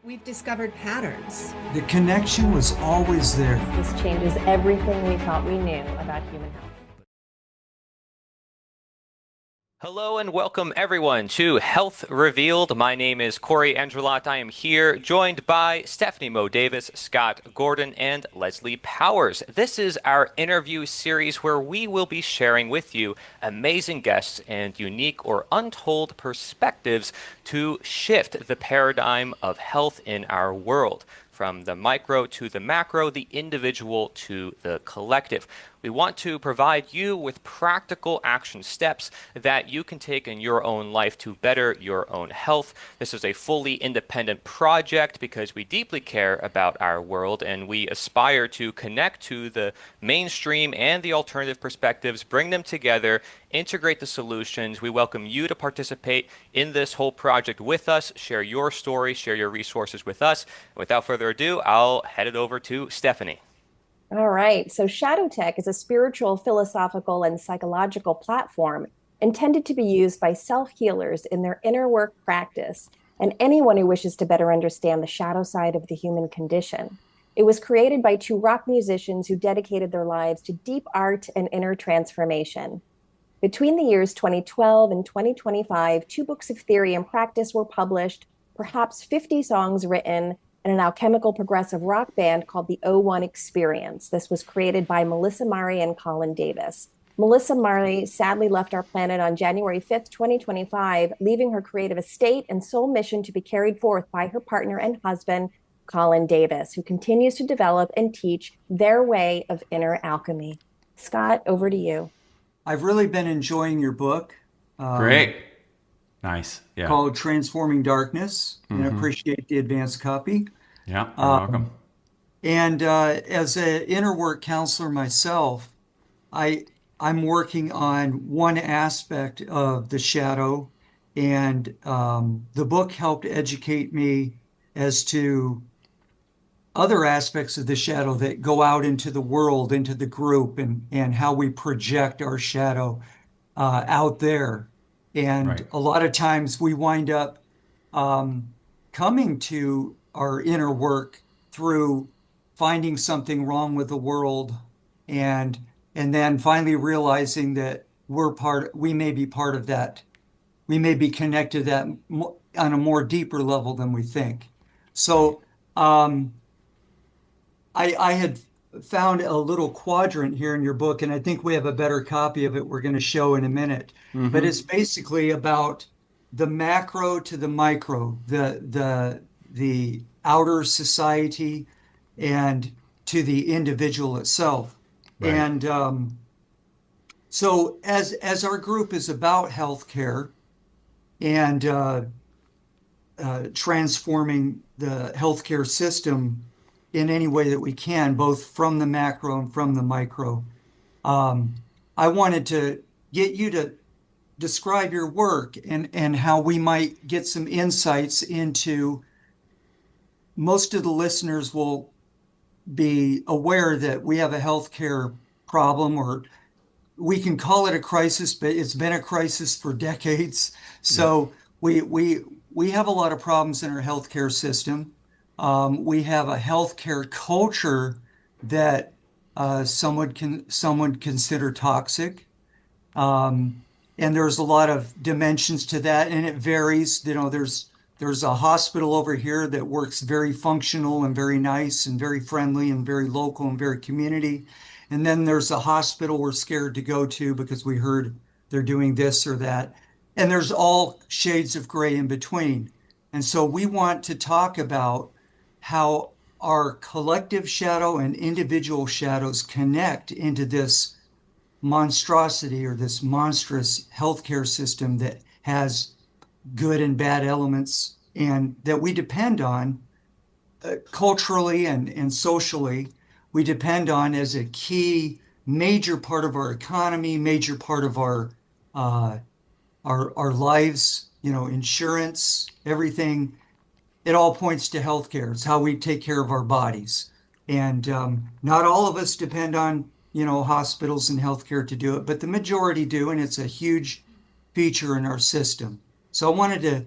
We've discovered patterns. The connection was always there. This changes everything we thought we knew about human health. Hello and welcome everyone to Health Revealed. My name is Cory Endrulat. I am here joined by Stephanie MoDavis, Scott Gordon, and Leslie Powers. This is our interview series where we will be sharing with you amazing guests and unique or untold perspectives to shift the paradigm of health in our world. From the micro to the macro, the individual to the collective. We want to provide you with practical action steps that you can take in your own life to better your own health. This is a fully independent project because we deeply care about our world and we aspire to connect to the mainstream and the alternative perspectives, bring them together, integrate the solutions. We welcome you to participate in this whole project with us, share your story, share your resources with us. Without further ado, I'll head it over to Stephanie. All right. So, Shadow Tech is a spiritual, philosophical, and psychological platform intended to be used by self healers in their inner work practice and anyone who wishes to better understand the shadow side of the human condition. It was created by two rock musicians who dedicated their lives to deep art and inner transformation. Between the years 2012 and 2025, 2 books of theory and practice were published, perhaps 50 songs written, and an alchemical progressive rock band called the O1 Experience. This was created by Melissa Murray and Colin Davis. Melissa Murray sadly left our planet on January 5th, 2025, leaving her creative estate and sole mission to be carried forth by her partner and husband, Colin Davis, who continues to develop and teach their way of inner alchemy. Scott, over to you. I've really been enjoying your book. Great. Nice. Yeah. Called Transforming Darkness, and appreciate the advanced copy. Yeah. You're welcome. And as an inner work counselor myself, I'm working on one aspect of the shadow, and the book helped educate me as to other aspects of the shadow that go out into the world, into the group, and how we project our shadow out there. And Right. a lot of times we wind up coming to our inner work through finding something wrong with the world, and then finally realizing that we may be part of that. We may be connected to that on a more deeper level than we think. So I had found a little quadrant here in your book, and I think we have a better copy of it we're going to show in a minute. But it's basically about the macro to the micro, the outer society, and to the individual itself. Right. And so as our group is about healthcare and transforming the healthcare system in any way that we can, both from the macro and from the micro. I wanted to get you to describe your work and how we might get some insights into. Most of the listeners will be aware that we have a healthcare problem, or we can call it a crisis, but it's been a crisis for decades. So we have a lot of problems in our healthcare system. We have a healthcare culture that some would consider toxic, and there's a lot of dimensions to that, and it varies. There's a hospital over here that works very functional and very nice and very friendly and very local and very community, and then there's a hospital we're scared to go to because we heard they're doing this or that, and there's all shades of gray in between. And so we want to talk about how our collective shadow and individual shadows connect into this monstrosity or this monstrous healthcare system that has good and bad elements and that we depend on culturally and socially. We depend on as a key major part of our economy, major part of our lives, insurance, everything. It all points to healthcare. It's how we take care of our bodies. And not all of us depend on, hospitals and healthcare to do it, but the majority do, and it's a huge feature in our system. So I wanted to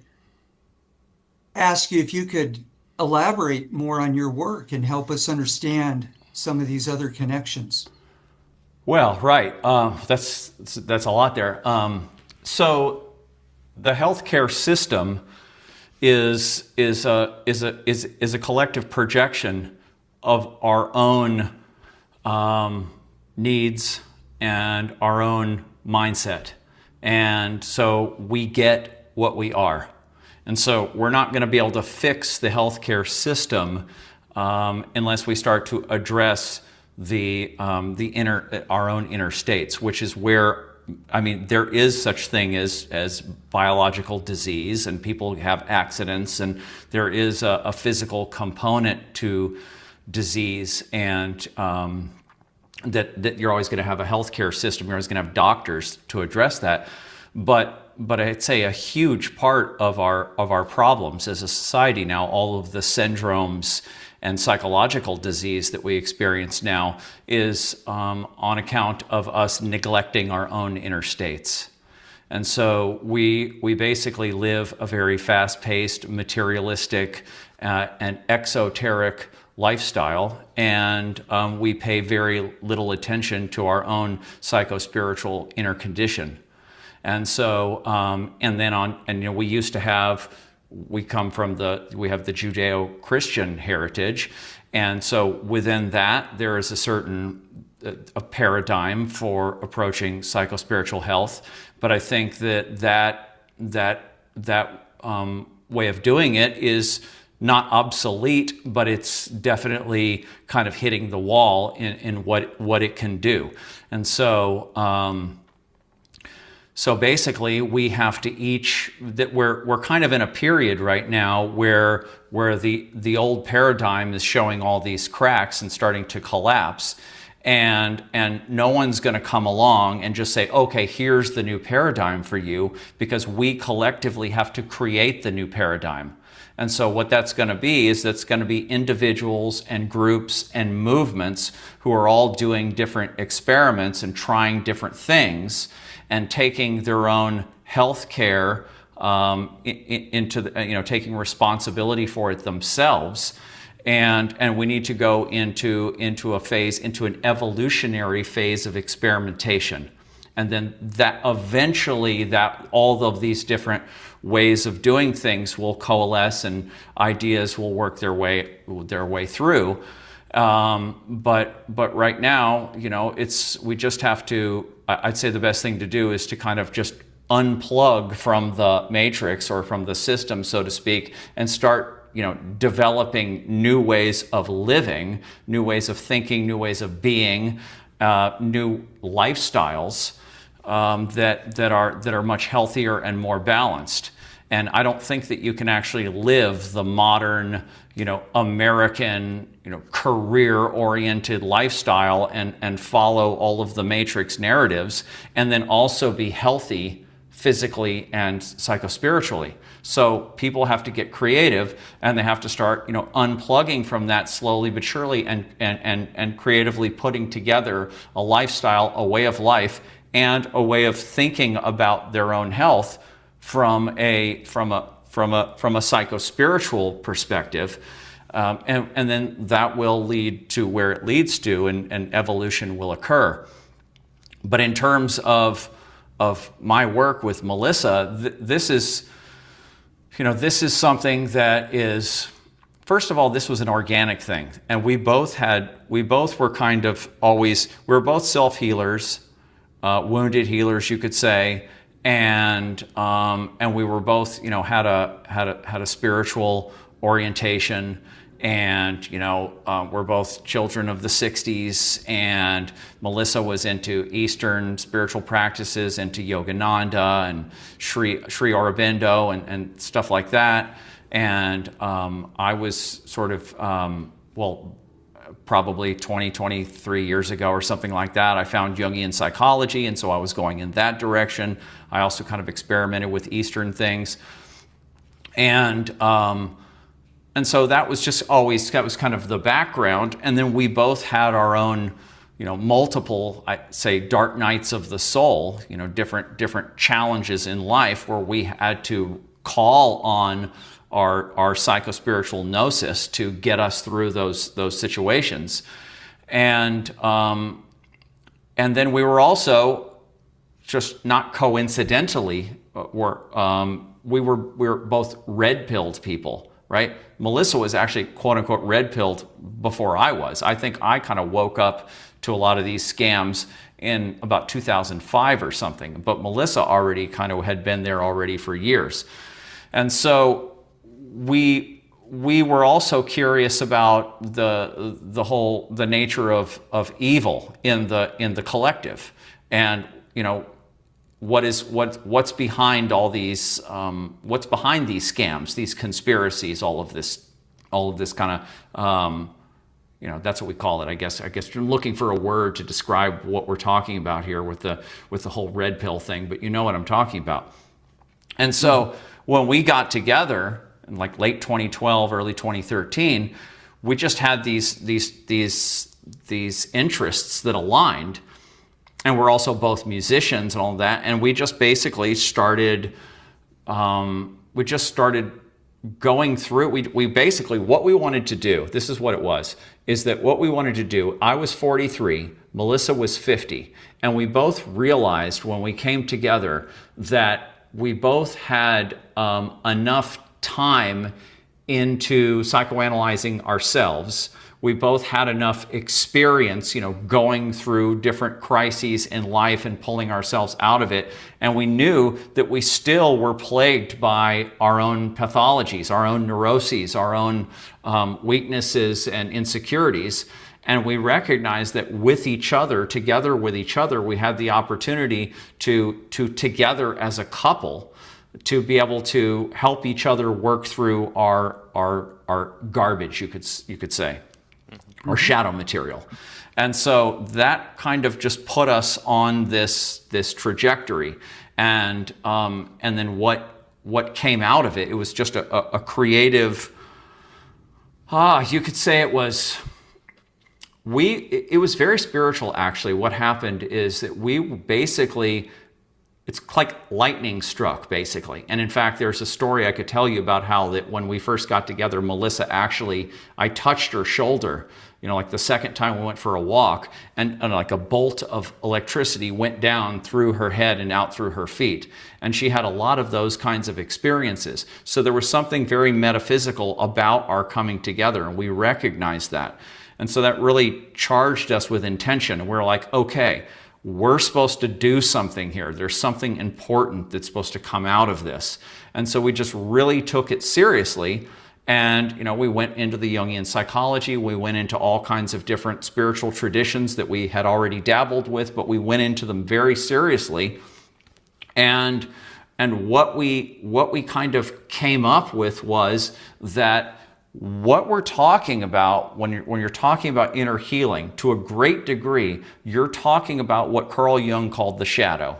ask you if you could elaborate more on your work and help us understand some of these other connections? Well, right. That's a lot there. So the healthcare system is a collective projection of our own needs and our own mindset. And so we get what we are. And so we're not going to be able to fix the healthcare system unless we start to address our own inner states, which is where, I mean, there is such thing as biological disease, and people have accidents, and there is a physical component to disease, and that you're always going to have a healthcare system. You're always going to have doctors to address that. But I'd say a huge part of our problems as a society now, all of the syndromes and psychological disease that we experience now, is on account of us neglecting our own inner states. And so we basically live a very fast-paced, materialistic, and exoteric lifestyle, and we pay very little attention to our own psycho-spiritual inner condition. And so, we have the Judeo-Christian heritage, and so within that there is a paradigm for approaching psycho-spiritual health. But I think that way of doing it is not obsolete, but it's definitely kind of hitting the wall in what it can do. And so so basically, we have to we're kind of in a period right now where the old paradigm is showing all these cracks and starting to collapse, and no one's going to come along and just say, okay, here's the new paradigm for you, because we collectively have to create the new paradigm. And so what that's going to be is that's going to be individuals and groups and movements who are all doing different experiments and trying different things, and taking their own health care taking responsibility for it themselves. And we need to go into an evolutionary phase of experimentation. And then that eventually all of these different ways of doing things will coalesce and ideas will work their way through. But right now, we just have to, I'd say the best thing to do is to kind of just unplug from the matrix or from the system, so to speak, and start, developing new ways of living, new ways of thinking, new ways of being, new lifestyles that are much healthier and more balanced. And I don't think that you can actually live the modern, American, career-oriented lifestyle and follow all of the matrix narratives and then also be healthy physically and psychospiritually. So people have to get creative, and they have to start, unplugging from that slowly but surely, and creatively putting together a lifestyle, a way of life, and a way of thinking about their own health from a psychospiritual perspective, and then that will lead to where it leads to, and evolution will occur. But in terms of my work with Melissa, this is something that is, first of all, this was an organic thing, and we both were kind of always, we were both self-healers, wounded healers, you could say. And we were both, had a spiritual orientation, and we're both children of the '60s. And Melissa was into Eastern spiritual practices, into Yogananda and Sri Aurobindo and stuff like that. And I was sort of probably 23 years ago or something like that, I found Jungian psychology, and so I was going in that direction. I also kind of experimented with Eastern things. And so that was kind of the background. And then we both had our own, multiple, I'd say, dark nights of the soul, different challenges in life where we had to call on our psychospiritual gnosis to get us through those situations. And then we were also, just not coincidentally, we were both red-pilled people, right? Melissa was actually quote-unquote red-pilled before I was. I think I kind of woke up to a lot of these scams in about 2005 or something, but Melissa already kind of had been there already for years. And so we were also curious about the nature of evil in the collective, and what's behind all these what's behind these scams, these conspiracies, all of this kind of that's what we call it. I guess I'm looking for a word to describe what we're talking about here with the whole red pill thing, but you know what I'm talking about. And so when we got together in like late 2012, early 2013, we just had these interests that aligned, and we're also both musicians and all that, and we just basically started going through. We basically, what we wanted to do, this is what it was, is that what we wanted to do, I was 43, Melissa was 50, and we both realized when we came together that we both had enough time into psychoanalyzing ourselves. We both had enough experience, going through different crises in life and pulling ourselves out of it. And we knew that we still were plagued by our own pathologies, our own neuroses, our own weaknesses and insecurities. And we recognized that with each other, together with each other, we had the opportunity to together as a couple, to be able to help each other work through our garbage, you could say, or shadow material. And so that kind of just put us on this trajectory. And then what came out of it, it was just a creative, you could say it was very spiritual, actually. What happened is that we basically, it's like lightning struck, basically. And in fact, there's a story I could tell you about how that when we first got together, Melissa actually, I touched her shoulder, like the second time we went for a walk, and like a bolt of electricity went down through her head and out through her feet. And she had a lot of those kinds of experiences. So there was something very metaphysical about our coming together, and we recognized that. And so that really charged us with intention. And we're like, okay, we're supposed to do something here. There's something important that's supposed to come out of this. And so we just really took it seriously. And, we went into the Jungian psychology. We went into all kinds of different spiritual traditions that we had already dabbled with, but we went into them very seriously. And what we kind of came up with was that what we're talking about when you're talking about inner healing, to a great degree, you're talking about what Carl Jung called the shadow.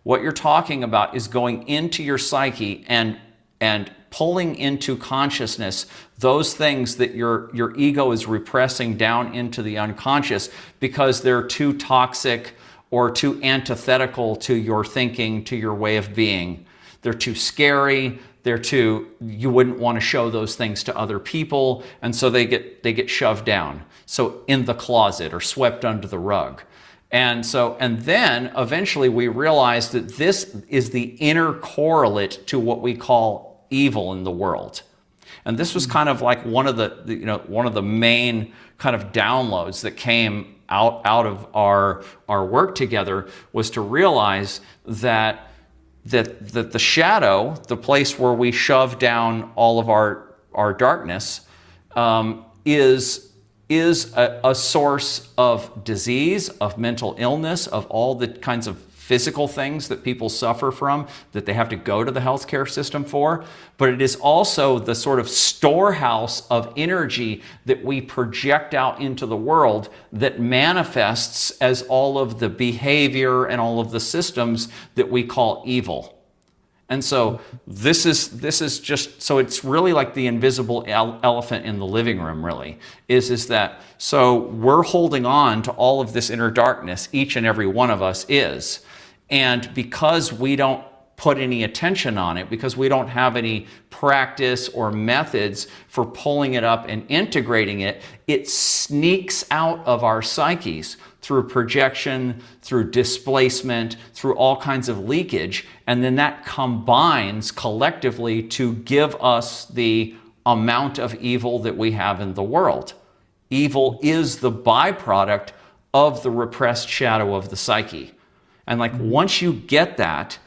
What you're talking about is going into your psyche and pulling into consciousness those things that your ego is repressing down into the unconscious because they're too toxic or too antithetical to your thinking, to your way of being. They're too scary. You wouldn't want to show those things to other people, and so they get shoved down. So in the closet or swept under the rug. And then eventually we realized that this is the inner correlate to what we call evil in the world. And this was kind of like one of the main kind of downloads that came out of our work together, was to realize that the shadow, the place where we shove down all of our darkness, is a source of disease, of mental illness, of all the kinds of physical things that people suffer from, that they have to go to the healthcare system for. But it is also the sort of storehouse of energy that we project out into the world that manifests as all of the behavior and all of the systems that we call evil. And so this is just, so it's really like the invisible elephant in the living room, really, is that, so we're holding on to all of this inner darkness, each and every one of us is. And because we don't put any attention on it because we don't have any practice or methods for pulling it up and integrating it. It sneaks out of our psyches through projection, through displacement, through all kinds of leakage, and then that combines collectively to give us the amount of evil that we have in the world. Evil is the byproduct of the repressed shadow of the psyche. And like once you get that,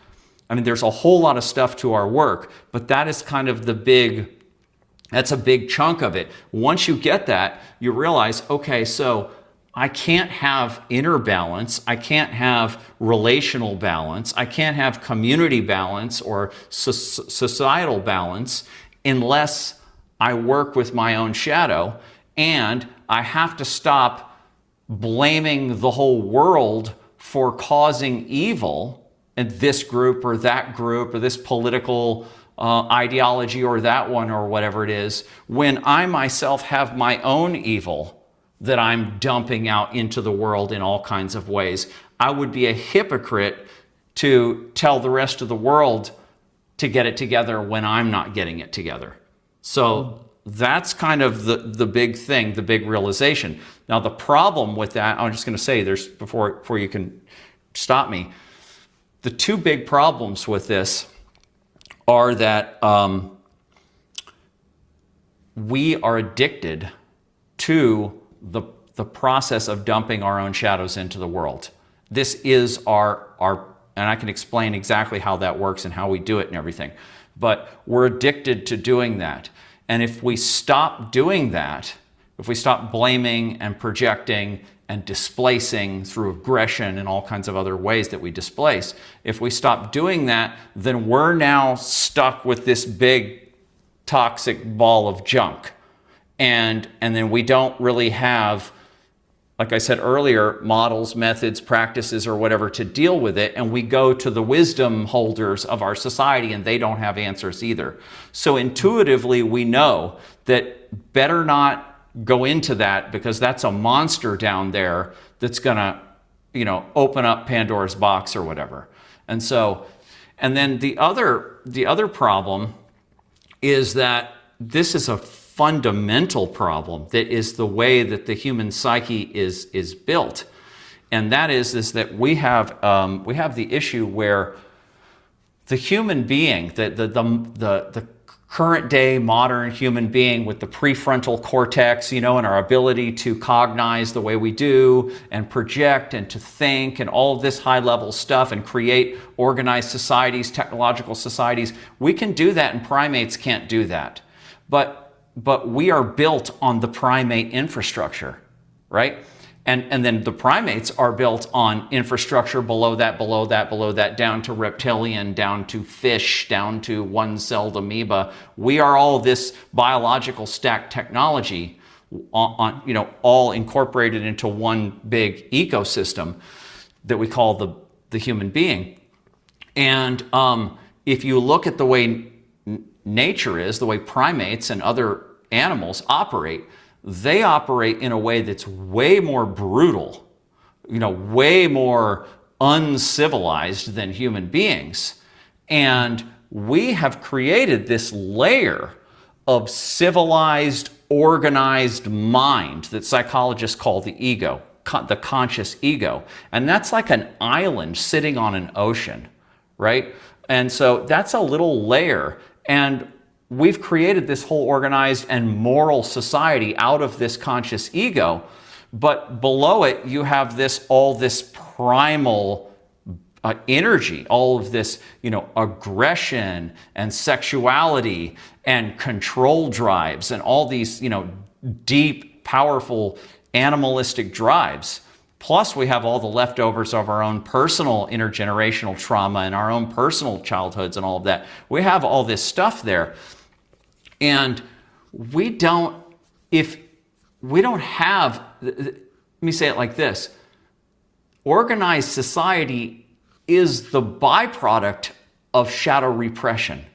I mean, there's a whole lot of stuff to our work, but that is kind of that's a big chunk of it. Once you get that, you realize, okay, so I can't have inner balance, I can't have relational balance, I can't have community balance or societal balance unless I work with my own shadow, and I have to stop blaming the whole world for causing evil in this group or this political ideology or that one or whatever it is, when I myself have my own evil that I'm dumping out into the world in all kinds of ways. I would be a hypocrite to tell the rest of the world to get it together when I'm not getting it together. So that's kind of the big thing, the big realization. Now, the problem with that, I'm just going to say, before you can stop me, the two big problems with this are that we are addicted to the process of dumping our own shadows into the world. This is our, and I can explain exactly how that works and how we do it and everything, but we're addicted to doing that. And if we stop doing that, if we stop blaming and projecting and displacing through aggression and all kinds of other ways that we displace, if we stop doing that, then we're now stuck with this big toxic ball of junk. And then we don't really have, like I said earlier, models, methods, practices, or whatever to deal with it. And we go to the wisdom holders of our society and they don't have answers either. So intuitively, we know that better not go into that because that's a monster down there that's gonna, open up Pandora's box or whatever. And so, and then the other problem is that this is a fundamental problem that is the way that the human psyche is built, and that is that we have the issue where the human being, the current day modern human being with the prefrontal cortex, and our ability to cognize the way we do and project and to think and all of this high level stuff and create organized societies, technological societies, we can do that and primates can't do that. But we are built on the primate infrastructure, right? And then the primates are built on infrastructure below that, down to reptilian, down to fish, down to one-celled amoeba. We are all this biological stack technology, all incorporated into one big ecosystem that we call the human being. And if you look at the way nature is, the way primates and other animals operate, they operate in a way that's way more brutal, way more uncivilized than human beings. And we have created this layer of civilized, organized mind that psychologists call the ego, the conscious ego. And that's like an island sitting on an ocean, right? And so that's a little layer. And we've created this whole organized and moral society out of this conscious ego, but below it you have all this primal energy, all of this, aggression and sexuality and control drives and all these, deep, powerful animalistic drives. Plus we have all the leftovers of our own personal intergenerational trauma and our own personal childhoods and all of that. We have all this stuff there. And if we don't have, let me say it like this, organized society is the byproduct of shadow repression.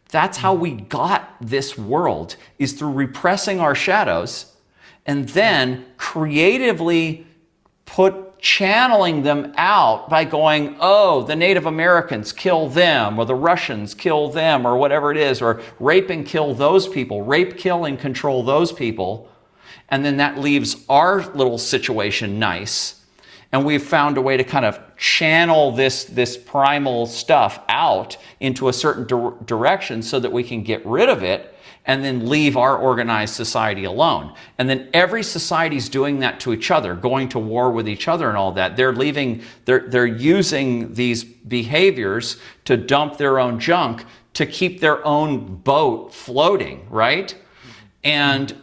That's how we got this world, is through repressing our shadows and then creatively channeling them out by going, oh, the Native Americans, kill them, or the Russians, kill them, or whatever it is, or rape and kill those people, rape, kill, and control those people. And then that leaves our little situation nice. And we've found a way to kind of channel this primal stuff out into a certain direction so that we can get rid of it and then leave our organized society alone. And then every society's doing that to each other, going to war with each other and all that. They're using these behaviors to dump their own junk to keep their own boat floating, right? And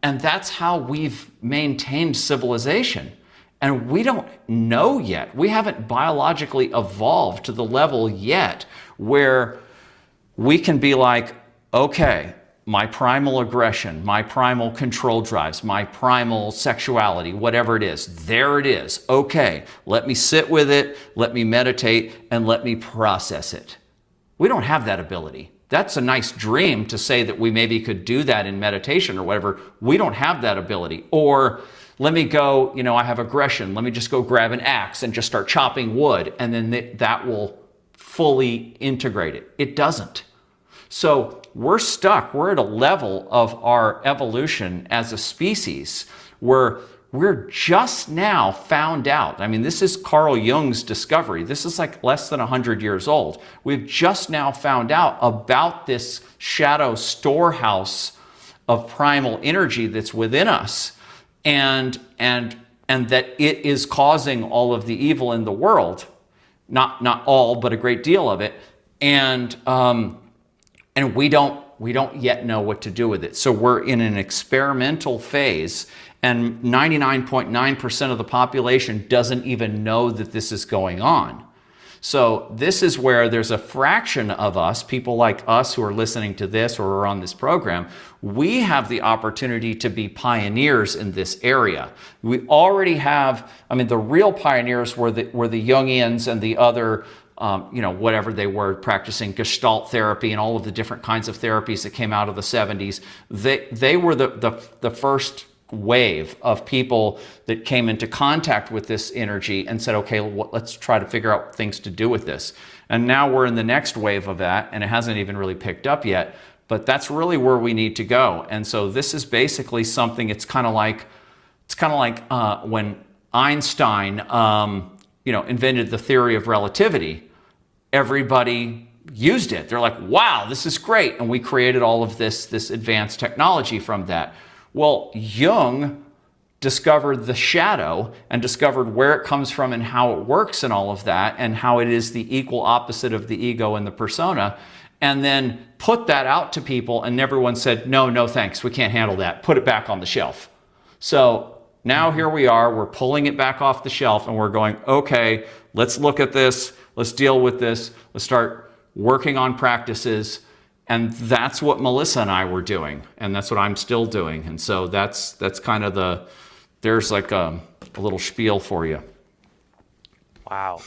that's how we've maintained civilization. And we don't know yet. We haven't biologically evolved to the level yet where we can be like, okay, my primal aggression, my primal control drives, my primal sexuality, whatever it is, there it is. Okay, let me sit with it, let me meditate, and let me process it. We don't have that ability. That's a nice dream to say that we maybe could do that in meditation or whatever. We don't have that ability. Or let me go, I have aggression. Let me just go grab an axe and just start chopping wood. And then that will fully integrate it. It doesn't. So we're stuck. We're at a level of our evolution as a species where we're just now found out. I mean, this is Carl Jung's discovery. This is like less than 100 years old. We've just now found out about this shadow storehouse of primal energy that's within us, and that it is causing all of the evil in the world. Not all, but a great deal of it. And we don't yet know what to do with it. So we're in an experimental phase, and 99.9% of the population doesn't even know that this is going on. So this is where there's a fraction of us, people like us who are listening to this or are on this program, we have the opportunity to be pioneers in this area. We already have, the real pioneers were the Jungians and the other whatever they were, practicing Gestalt therapy and all of the different kinds of therapies that came out of the 70s. They were the first wave of people that came into contact with this energy and said, okay, let's try to figure out things to do with this. And now we're in the next wave of that, and it hasn't even really picked up yet, but that's really where we need to go. And so this is basically something, it's kind of like when Einstein invented the theory of relativity. Everybody used it. They're like, wow, this is great. And we created all of this advanced technology from that. Well, Jung discovered the shadow and discovered where it comes from and how it works and all of that, and how it is the equal opposite of the ego and the persona, and then put that out to people, and everyone said, no thanks, we can't handle that. Put it back on the shelf. So now here we are, we're pulling it back off the shelf, and we're going, okay, let's look at this, let's deal with this, let's start working on practices. And that's what Melissa and I were doing, and that's what I'm still doing. And so that's kind of there's like a little spiel for you. Wow.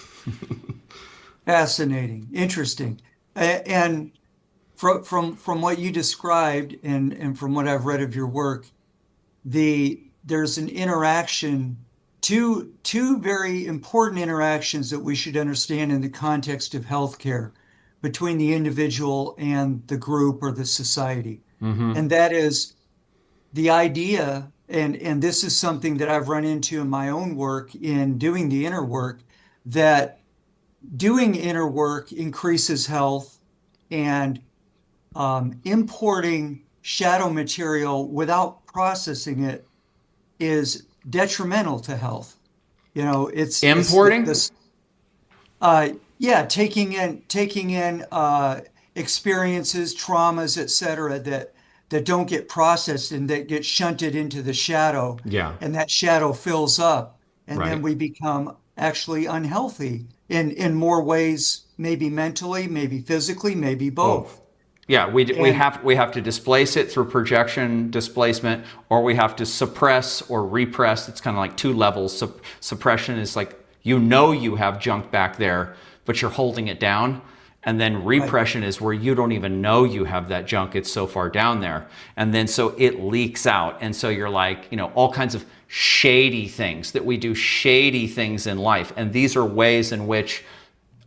Fascinating, interesting. And from what you described and from what I've read of your work, there's an interaction, two very important interactions that we should understand in the context of healthcare between the individual and the group or the society. Mm-hmm. And that is the idea, and this is something that I've run into in my own work in doing the inner work, that doing inner work increases health, and importing shadow material without processing it is detrimental to health. It's importing? Taking in experiences, traumas, etc., that don't get processed and that get shunted into the shadow. Yeah. And that shadow fills up, and then we become actually unhealthy in more ways, maybe mentally, maybe physically, maybe both. Yeah, we have to displace it through projection displacement, or we have to suppress or repress. It's kind of like two levels. Suppression is like you have junk back there, but you're holding it down. And then repression is where you don't even know you have that junk. It's so far down there. And then so it leaks out. And so you're like, all kinds of shady things that we do, shady things in life. And these are ways in which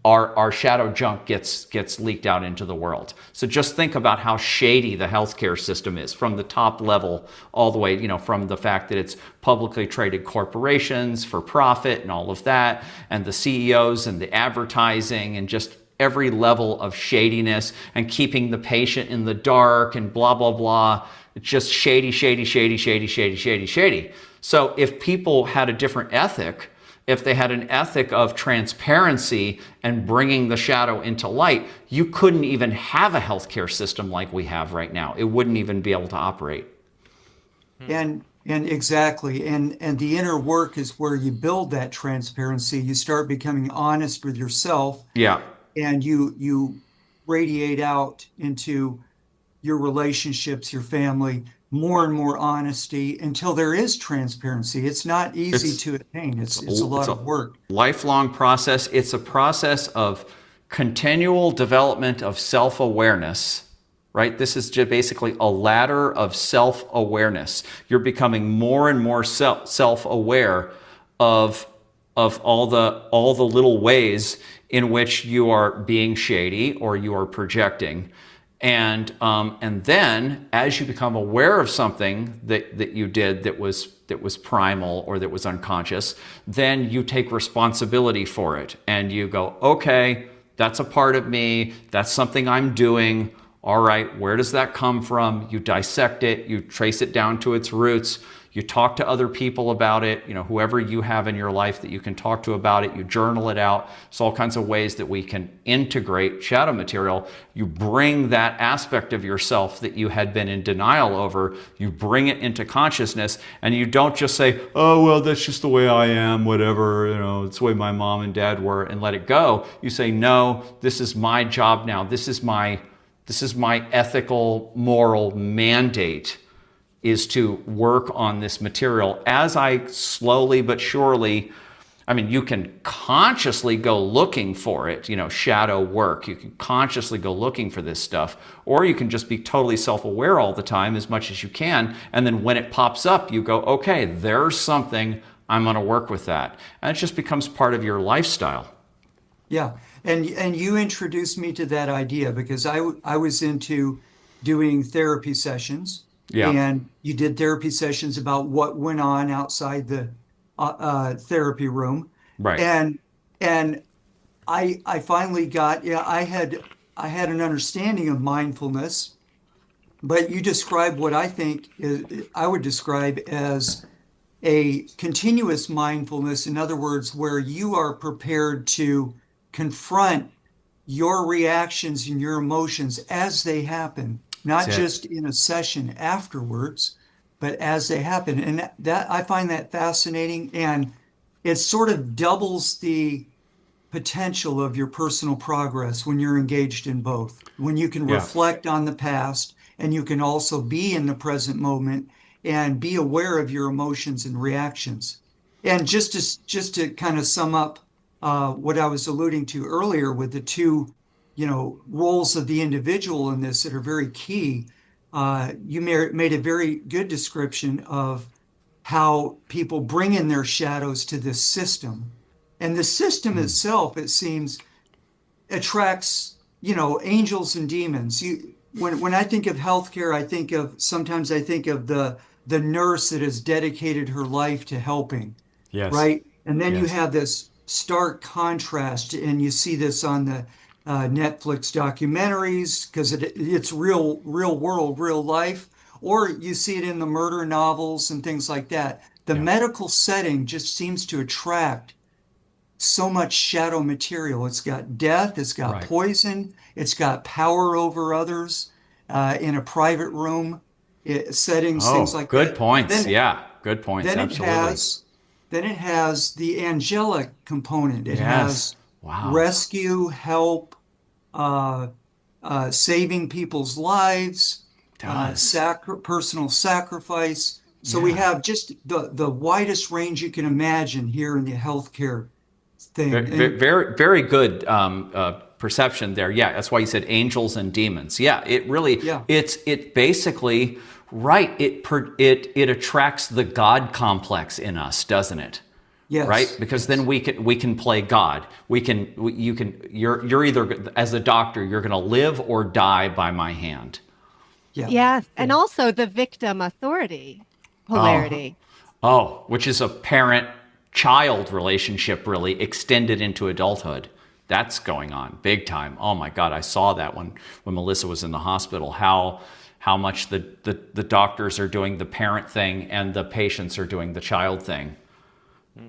our shadow junk gets leaked out into the world. So just think about how shady the healthcare system is from the top level all the way, from the fact that it's publicly traded corporations for profit and all of that, and the CEOs and the advertising and just every level of shadiness and keeping the patient in the dark and blah, blah, blah. It's just shady, shady, shady, shady, shady, shady, shady. So if people had a different ethic, if they had an ethic of transparency and bringing the shadow into light, you couldn't even have a healthcare system like we have right now. It wouldn't even be able to operate. And exactly. And the inner work is where you build that transparency. You start becoming honest with yourself. Yeah. And you radiate out into your relationships, your family, more and more honesty until there is transparency. It's not easy to attain. It's a lot of work. Lifelong process. It's a process of continual development of self-awareness, right? This is just basically a ladder of self-awareness. You're becoming more and more self-aware of all the little ways in which you are being shady or you are projecting. And then as you become aware of something that you did that was primal or that was unconscious, then you take responsibility for it and you go, okay, that's a part of me. That's something I'm doing. All right, where does that come from? You dissect it, you trace it down to its roots. You talk to other people about it, whoever you have in your life that you can talk to about it, you journal it out. There's all kinds of ways that we can integrate shadow material. You bring that aspect of yourself that you had been in denial over, you bring it into consciousness, and you don't just say, oh, well, that's just the way I am, whatever, it's the way my mom and dad were, and let it go. You say, no, this is my job now. This is my ethical, moral mandate, is to work on this material as I slowly but surely, you can consciously go looking for it, shadow work. You can consciously go looking for this stuff, or you can just be totally self-aware all the time as much as you can. And then when it pops up, you go, okay, there's something, I'm going to work with that. And it just becomes part of your lifestyle. Yeah. And you introduced me to that idea because I was into doing therapy sessions. Yeah. And you did therapy sessions about what went on outside the therapy room. Right. And I finally got, I had an understanding of mindfulness, but you described what I would describe as a continuous mindfulness. In other words, where you are prepared to confront your reactions and your emotions as they happen. Not just in a session afterwards, but as they happen. And that I find that fascinating. And it sort of doubles the potential of your personal progress when you're engaged in both. When you can reflect on the past and you can also be in the present moment and be aware of your emotions and reactions. And just to kind of sum up what I was alluding to earlier with the two roles of the individual in this that are very key. You made a very good description of how people bring in their shadows to this system. And the system itself, it seems, attracts, angels and demons. When I think of healthcare, sometimes I think of the nurse that has dedicated her life to helping. Yes. Right? And then you have this stark contrast, and you see this on the Netflix documentaries because it's real world, real life, or you see it in the murder novels and things like that. The medical setting just seems to attract so much shadow material. It's got death, it's got poison, it's got power over others in a private room settings, things like that. Good points. Good points. Then Absolutely. Then it has the angelic component. It has rescue, help, saving people's lives, personal sacrifice. So we have just the widest range you can imagine here in the healthcare thing. Very, very good perception there. Yeah, that's why you said angels and demons. Yeah, it really, it basically, right, it attracts the God complex in us, doesn't it? Yes. Right? Because then we can play God. You're either, as a doctor, you're going to live or die by my hand. Yeah. Yes. And also the victim authority polarity. Which is a parent-child relationship really extended into adulthood. That's going on big time. Oh my God, I saw that when Melissa was in the hospital, how much the doctors are doing the parent thing and the patients are doing the child thing.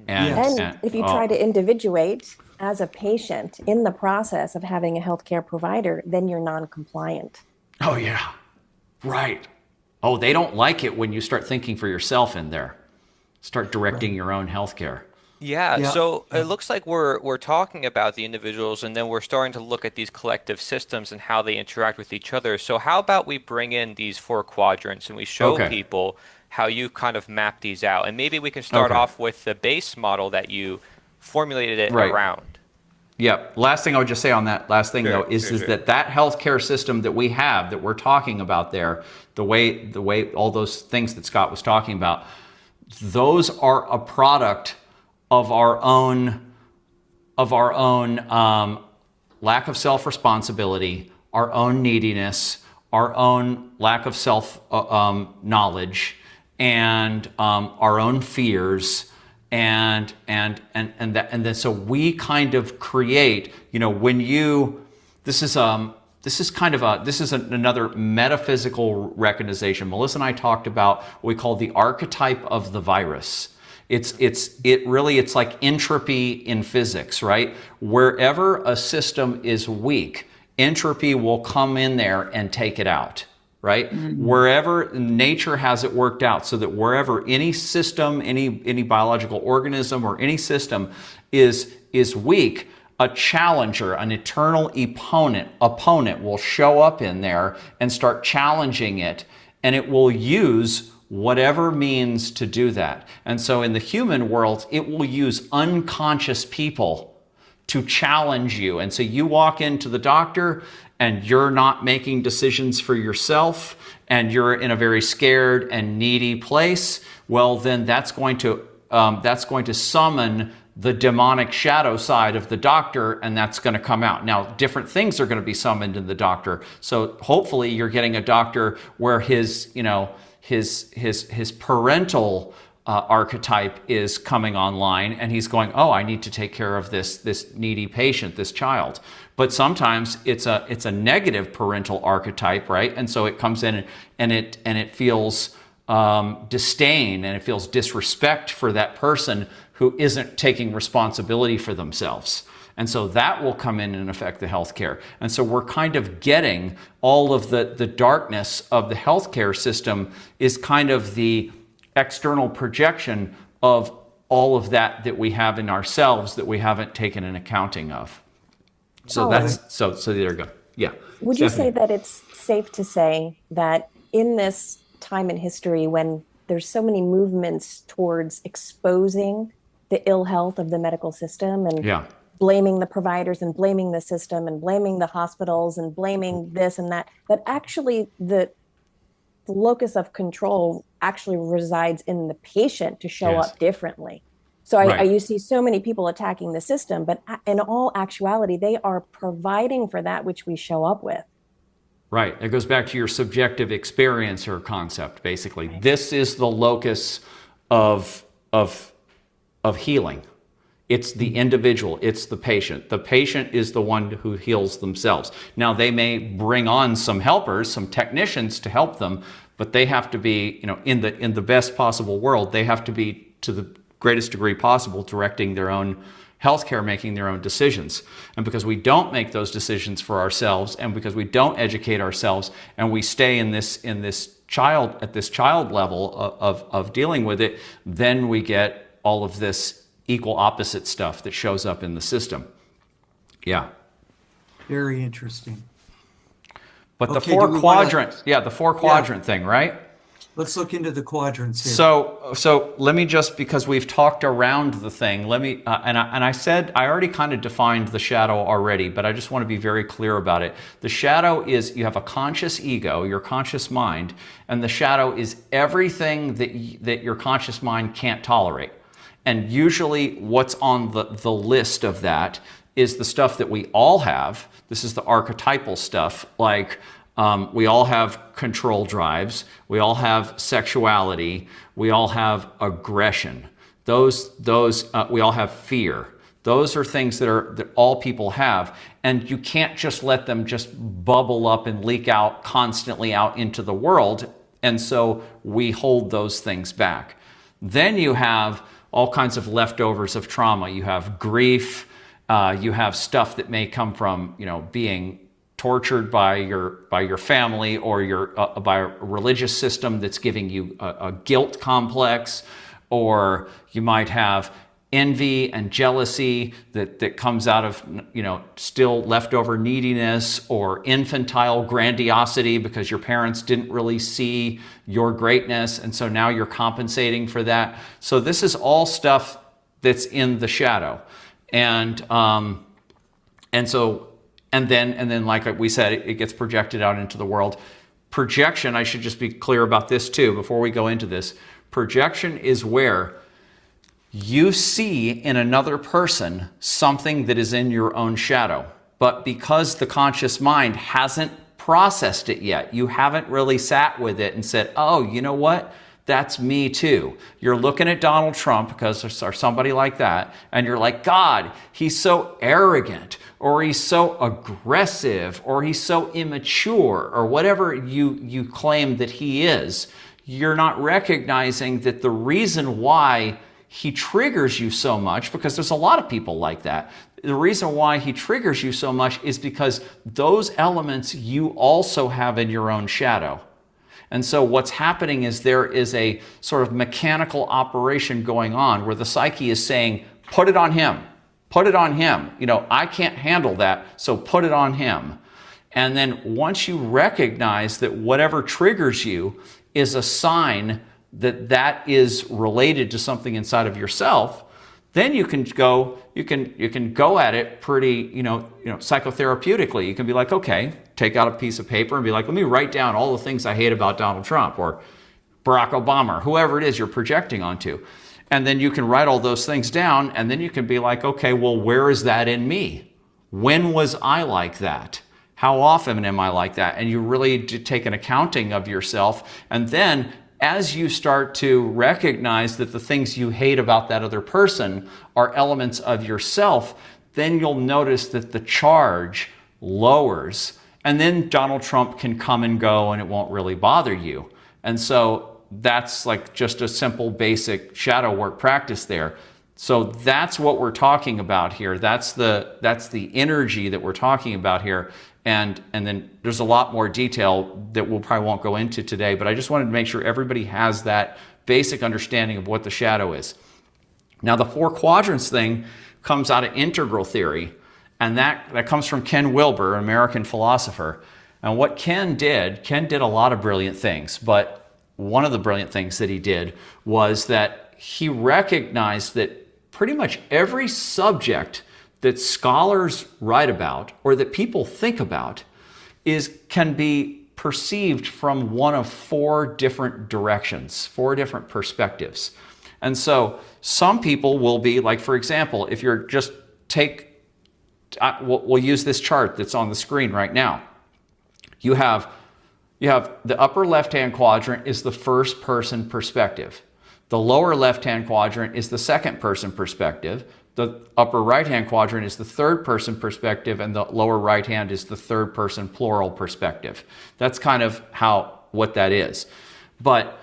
And if you try to individuate as a patient in the process of having a healthcare provider, then you're non-compliant. Oh yeah, right. Oh, they don't like it when you start thinking for yourself in there. Start directing your own healthcare. Yeah, so it looks like we're talking about the individuals, and then we're starting to look at these collective systems and how they interact with each other. So how about we bring in these 4 quadrants and we show people how you kind of map these out, and maybe we can start off with the base model that you formulated it around. Yeah. Last thing I would just say on that last thing though is that healthcare system that we have that we're talking about there, the way all those things that Scott was talking about, those are a product of our own lack of self-responsibility, our own neediness, our own lack of self knowledge, and our own fears, and then so we kind of create, when you, this is another metaphysical recognition. Melissa and I talked about what we call the archetype of the virus. It's like entropy in physics, right? Wherever a system is weak, entropy will come in there and take it out, right? Mm-hmm. Wherever nature has it worked out, so that wherever any system, any biological organism or any system is weak, a challenger, an eternal opponent will show up in there and start challenging it, and it will use whatever means to do that. And so in the human world, it will use unconscious people to challenge you. And so you walk into the doctor and you're not making decisions for yourself, and you're in a very scared and needy place. Well, then that's going to summon the demonic shadow side of the doctor, and that's going to come out. Now, different things are going to be summoned in the doctor. So hopefully you're getting a doctor where his parental archetype is coming online, and he's going, oh, I need to take care of this needy patient, this child. But sometimes it's a negative parental archetype, right? And so it comes in and it feels disdain, and it feels disrespect for that person who isn't taking responsibility for themselves. And so that will come in and affect the healthcare. And so we're kind of getting all of the darkness of the healthcare system is kind of the external projection of all of that we have in ourselves that we haven't taken an accounting of. So so there you go. Yeah. Would you say that it's safe to say that in this time in history when there's so many movements towards exposing the ill health of the medical system and blaming the providers and blaming the system and blaming the hospitals and blaming this and that actually the locus of control actually resides in the patient to show up differently? So you see so many people attacking the system, but in all actuality, they are providing for that which we show up with. Right. It goes back to your subjective experiencer concept, basically. Right. This is the locus of healing. It's the individual. It's the patient. The patient is the one who heals themselves. Now, they may bring on some helpers, some technicians to help them, but they have to be, in the best possible world, they have to be, to the greatest degree possible, directing their own healthcare, making their own decisions. And because we don't make those decisions for ourselves, and because we don't educate ourselves, and we stay at this child level of dealing with it, then we get all of this equal opposite stuff that shows up in the system. Yeah. Very interesting. But the four quadrant thing, right? Let's look into the quadrants here. So let me just, because we've talked around the thing, let me, and I said, I already kind of defined the shadow already, but I just want to be very clear about it. The shadow is, you have a conscious ego, your conscious mind, and the shadow is everything that your conscious mind can't tolerate. And usually what's on the list of that is the stuff that we all have. This is the archetypal stuff, like, we all have control drives. We all have sexuality. We all have aggression. We all have fear. Those are things that all people have, and you can't just let them just bubble up and leak out constantly out into the world. And so we hold those things back. Then you have all kinds of leftovers of trauma. You have grief. You have stuff that may come from, being tortured by your family, or by a religious system that's giving you a guilt complex, or you might have envy and jealousy that comes out of still leftover neediness, or infantile grandiosity because your parents didn't really see your greatness, and so now you're compensating for that. So this is all stuff that's in the shadow, and then, like we said, it gets projected out into the world. Projection, I should just be clear about this too before we go into this. Projection is where you see in another person something that is in your own shadow. But because the conscious mind hasn't processed it yet, you haven't really sat with it and said, oh, you know what? That's me too. You're looking at Donald Trump, because there's somebody like that, and you're like, God, he's so arrogant, or he's so aggressive, or he's so immature, or whatever you claim that he is. You're not recognizing that the reason why he triggers you so much, because there's a lot of people like that, the reason why he triggers you so much is because those elements you also have in your own shadow. And so what's happening is there is a sort of mechanical operation going on where the psyche is saying, put it on him, put it on him. I can't handle that, so put it on him. And then once you recognize that whatever triggers you is a sign that that is related to something inside of yourself, then you can go at it pretty, psychotherapeutically. You can be like, okay, take out a piece of paper and be like, let me write down all the things I hate about Donald Trump or Barack Obama, or whoever it is you're projecting onto. And then you can write all those things down, and then you can be like, okay, well, where is that in me? When was I like that? How often am I like that? And you really do take an accounting of yourself. And then as you start to recognize that the things you hate about that other person are elements of yourself, then you'll notice that the charge lowers. And then Donald Trump can come and go and it won't really bother you. And so that's like just a simple basic shadow work practice there. So that's what we're talking about here. That's the energy that we're talking about here. And then there's a lot more detail that we'll probably won't go into today, but I just wanted to make sure everybody has that basic understanding of what the shadow is. Now, the 4 quadrants thing comes out of integral theory, and that comes from Ken Wilber, an American philosopher. And what Ken did a lot of brilliant things, but one of the brilliant things that he did was that he recognized that pretty much every subject that scholars write about or that people think about can be perceived from one of 4 different directions, 4 different perspectives. And so some people will be like, for example, if you're just we'll use this chart that's on the screen right now. You have the upper left-hand quadrant is the first person perspective. The lower left-hand quadrant is the second person perspective. The upper right-hand quadrant is the third person perspective, and the lower right-hand is the third person plural perspective. That's kind of what that is. But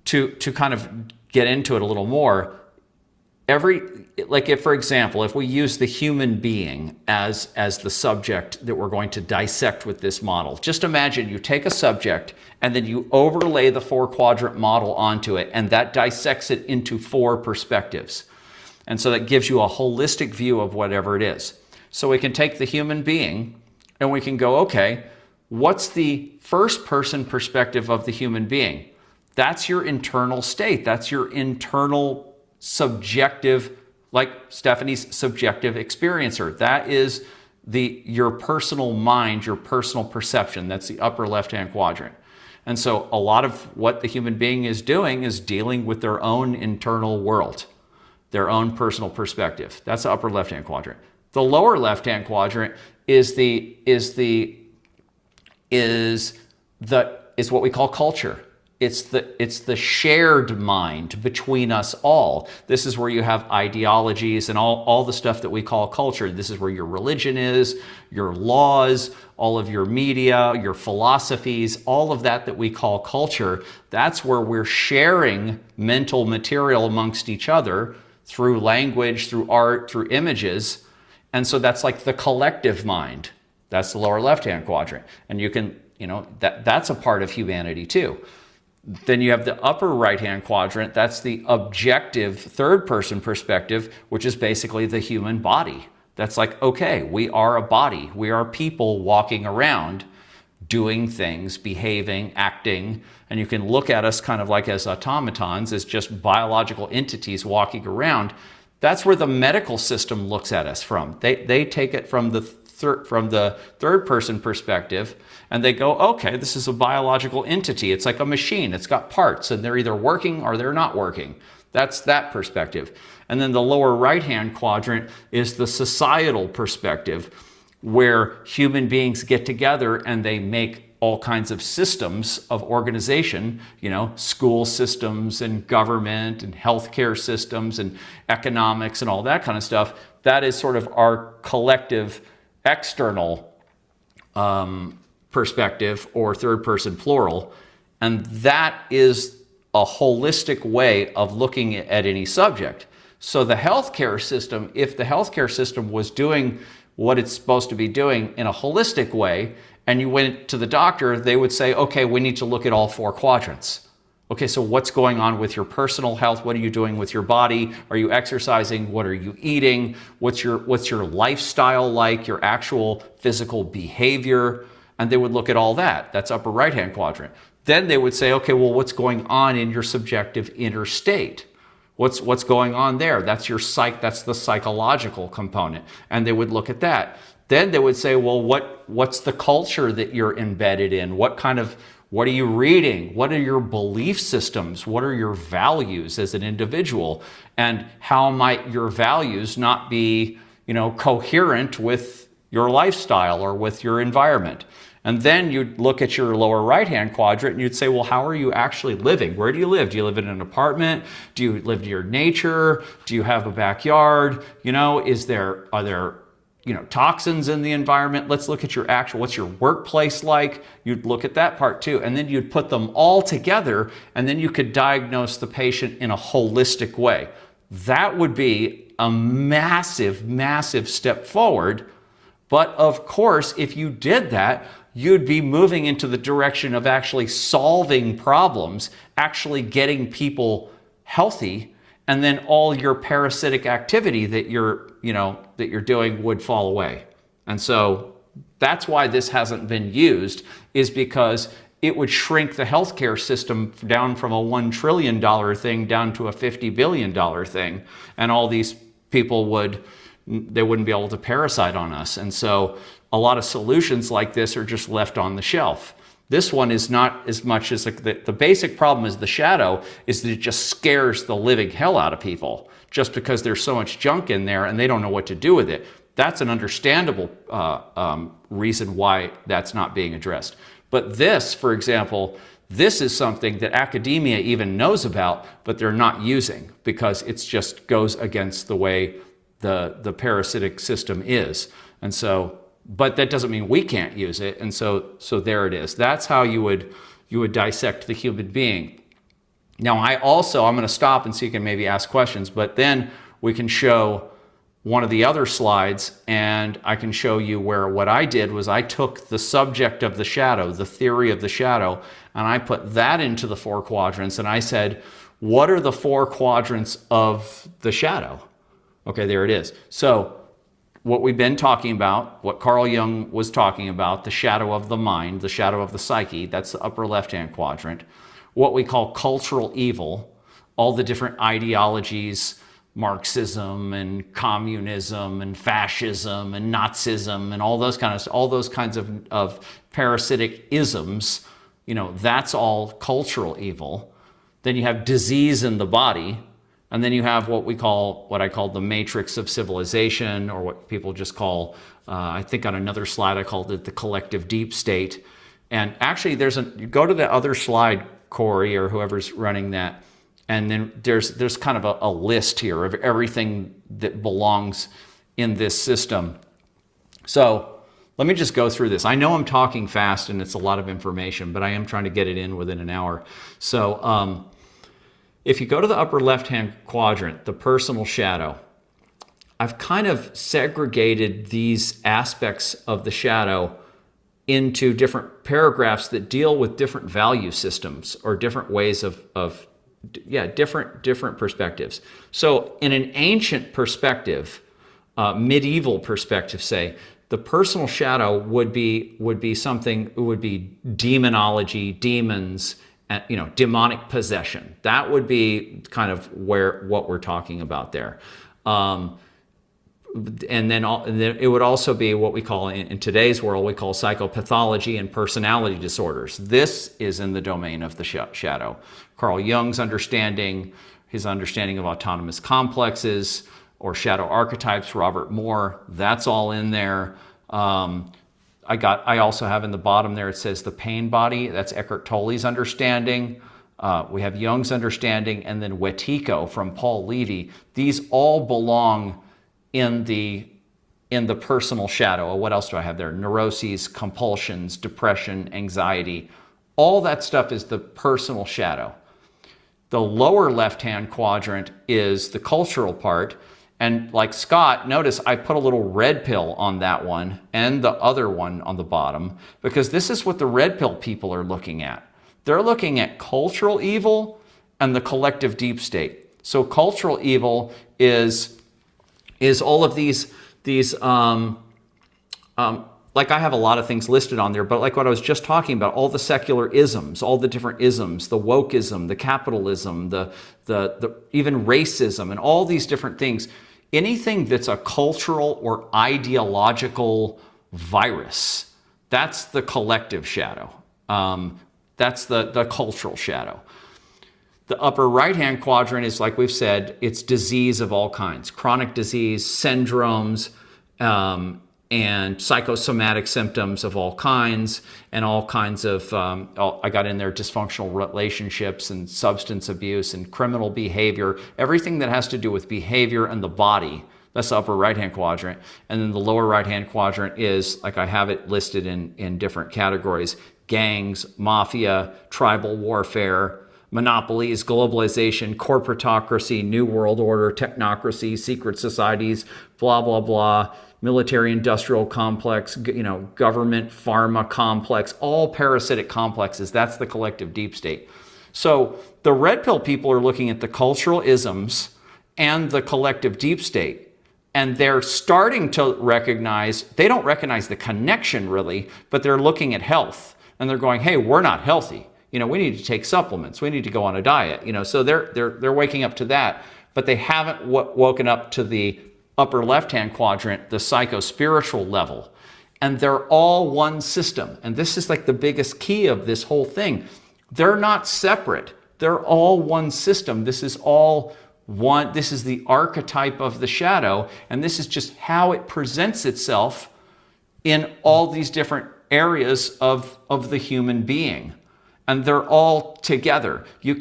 to kind of get into it a little more, for example, if we use the human being as the subject that we're going to dissect with this model, just imagine you take a subject and then you overlay the 4 quadrant model onto it, and that dissects it into 4 perspectives. And so that gives you a holistic view of whatever it is. So we can take the human being and we can go, okay, what's the first person perspective of the human being? That's your internal state. That's your internal subjective, like Stephanie's subjective experiencer. That is your personal mind, your personal perception. That's the upper left-hand quadrant. And so a lot of what the human being is doing is dealing with their own internal world, their own personal perspective. That's the upper left-hand quadrant. The lower left-hand quadrant is what we call culture. It's the shared mind between us all. This is where you have ideologies and all the stuff that we call culture. This is where your religion is, your laws, all of your media, your philosophies, all of that we call culture. That's where we're sharing mental material amongst each other through language, through art, through images. And so that's like the collective mind. That's the lower left-hand quadrant. And you can, that's a part of humanity too. Then you have the upper right-hand quadrant. That's the objective third-person perspective, which is basically the human body. That's like, okay, we are a body. We are people walking around, doing things, behaving, acting. And you can look at us kind of like as automatons, as just biological entities walking around. That's where the medical system looks at us from. They take it from the third-person perspective, and they go, okay, this is a biological entity. It's like a machine. It's got parts, and they're either working or they're not working. That's that perspective. And then the lower right-hand quadrant is the societal perspective, where human beings get together and they make all kinds of systems of organization, school systems and government and healthcare systems and economics and all that kind of stuff. That is sort of our collective external perspective, or third person plural. And that is a holistic way of looking at any subject. So the healthcare system, if the healthcare system was doing what it's supposed to be doing in a holistic way, and you went to the doctor, they would say, okay, we need to look at all four quadrants. Okay, so what's going on with your personal health? What are you doing with your body? Are you exercising? What are you eating? What's your lifestyle like? Your actual physical behavior? And they would look at all that. That's upper right-hand quadrant. Then they would say, okay, well, what's going on in your subjective inner state? What's going on there? That's that's the psychological component. And they would look at that. Then they would say, well, what's the culture that you're embedded in? What are you reading? What are your belief systems? What are your values as an individual? And how might your values not be, coherent with your lifestyle or with your environment? And then you'd look at your lower right-hand quadrant and you'd say, well, how are you actually living? Where do you live? Do you live in an apartment? Do you live near nature? Do you have a backyard? Are there toxins in the environment? Let's look at what's your workplace like? You'd look at that part too. And then you'd put them all together, and then you could diagnose the patient in a holistic way. That would be a massive, massive step forward. But of course, if you did that, you'd be moving into the direction of actually solving problems, actually getting people healthy, and then all your parasitic activity that you're doing would fall away. And so that's why this hasn't been used, is because it would shrink the healthcare system down from a $1 trillion thing down to a $50 billion thing. And all these people wouldn't be able to parasite on us. And so a lot of solutions like this are just left on the shelf. This one is not as much as the basic problem is the shadow is that it just scares the living hell out of people just because there's so much junk in there and they don't know what to do with it. That's an understandable reason why that's not being addressed. But this, for example, this is something that academia even knows about, but they're not using because it just goes against the way the parasitic system is. And so, but that doesn't mean we can't use it. And so there it is. That's how you would dissect the human being. Now, I'm going to stop and so you can maybe ask questions, but then we can show one of the other slides and I can show you where what I did was I took the subject of the shadow, the theory of the shadow, and I put that into the four quadrants and I said, what are the four quadrants of the shadow? Okay, there it is. So what we've been talking about, what Carl Jung was talking about, the shadow of the mind, the shadow of the psyche, that's the upper left-hand quadrant. what we call cultural evil, all the different ideologies, Marxism and communism and fascism and Nazism and all those kinds of parasitic isms, that's all cultural evil. Then you have disease in the body, and then you have what I call the matrix of civilization, or what people just call, I think on another slide I called it the collective deep state. And actually you go to the other slide, Corey, or whoever's running that, and then there's kind of a list here of everything that belongs in this system. So let me just go through this. I know I'm talking fast and it's a lot of information, but I am trying to get it in within an hour. So if you go to the upper left-hand quadrant, the personal shadow, I've kind of segregated these aspects of the shadow into different paragraphs that deal with different value systems or different ways of different perspectives. So in an ancient perspective, medieval perspective, say, the personal shadow would be something, it would be demonology, demons, and, demonic possession. That would be kind of what we're talking about there. And then it would also be what we call in today's world, we call psychopathology and personality disorders. This is in the domain of the shadow. Carl Jung's his understanding of autonomous complexes or shadow archetypes, Robert Moore, that's all in there. I also have in the bottom there, it says the pain body. That's Eckhart Tolle's understanding. We have Jung's understanding, and then Wetiko from Paul Levy. These all belong in the personal shadow. What else do I have there? Neuroses, compulsions, depression, anxiety. All that stuff is the personal shadow. The lower left-hand quadrant is the cultural part. And like Scott, notice I put a little red pill on that one and the other one on the bottom, because this is what the red pill people are looking at. They're looking at cultural evil and the collective deep state. So cultural evil is all of these like I have a lot of things listed on there, but like what I was just talking about, all the secular isms, all the different isms, the wokeism, the capitalism, the even racism, and all these different things. Anything that's a cultural or ideological virus, that's the collective shadow. That's the cultural shadow. The upper right-hand quadrant is, like we've said, it's disease of all kinds, chronic disease, syndromes, and psychosomatic symptoms of all kinds, and all kinds of, I got in there dysfunctional relationships and substance abuse and criminal behavior, everything that has to do with behavior and the body. That's the upper right-hand quadrant. And then the lower right-hand quadrant is, like I have it listed in different categories, gangs, mafia, tribal warfare, monopolies, globalization, corporatocracy, new world order, technocracy, secret societies, blah, blah, blah, military industrial complex, government pharma complex, all parasitic complexes. That's the collective deep state. So the red pill people are looking at the cultural isms and the collective deep state. And they're starting to recognize, they don't recognize the connection really, but they're looking at health. And they're going, hey, we're not healthy. We need to take supplements. We need to go on a diet. So they're waking up to that, but they haven't woken up to the upper left-hand quadrant, the psycho-spiritual level. And they're all one system. And this is like the biggest key of this whole thing. They're not separate. They're all one system. This is all one. This is the archetype of the shadow. And this is just how it presents itself in all these different areas of the human being. And they're all together. You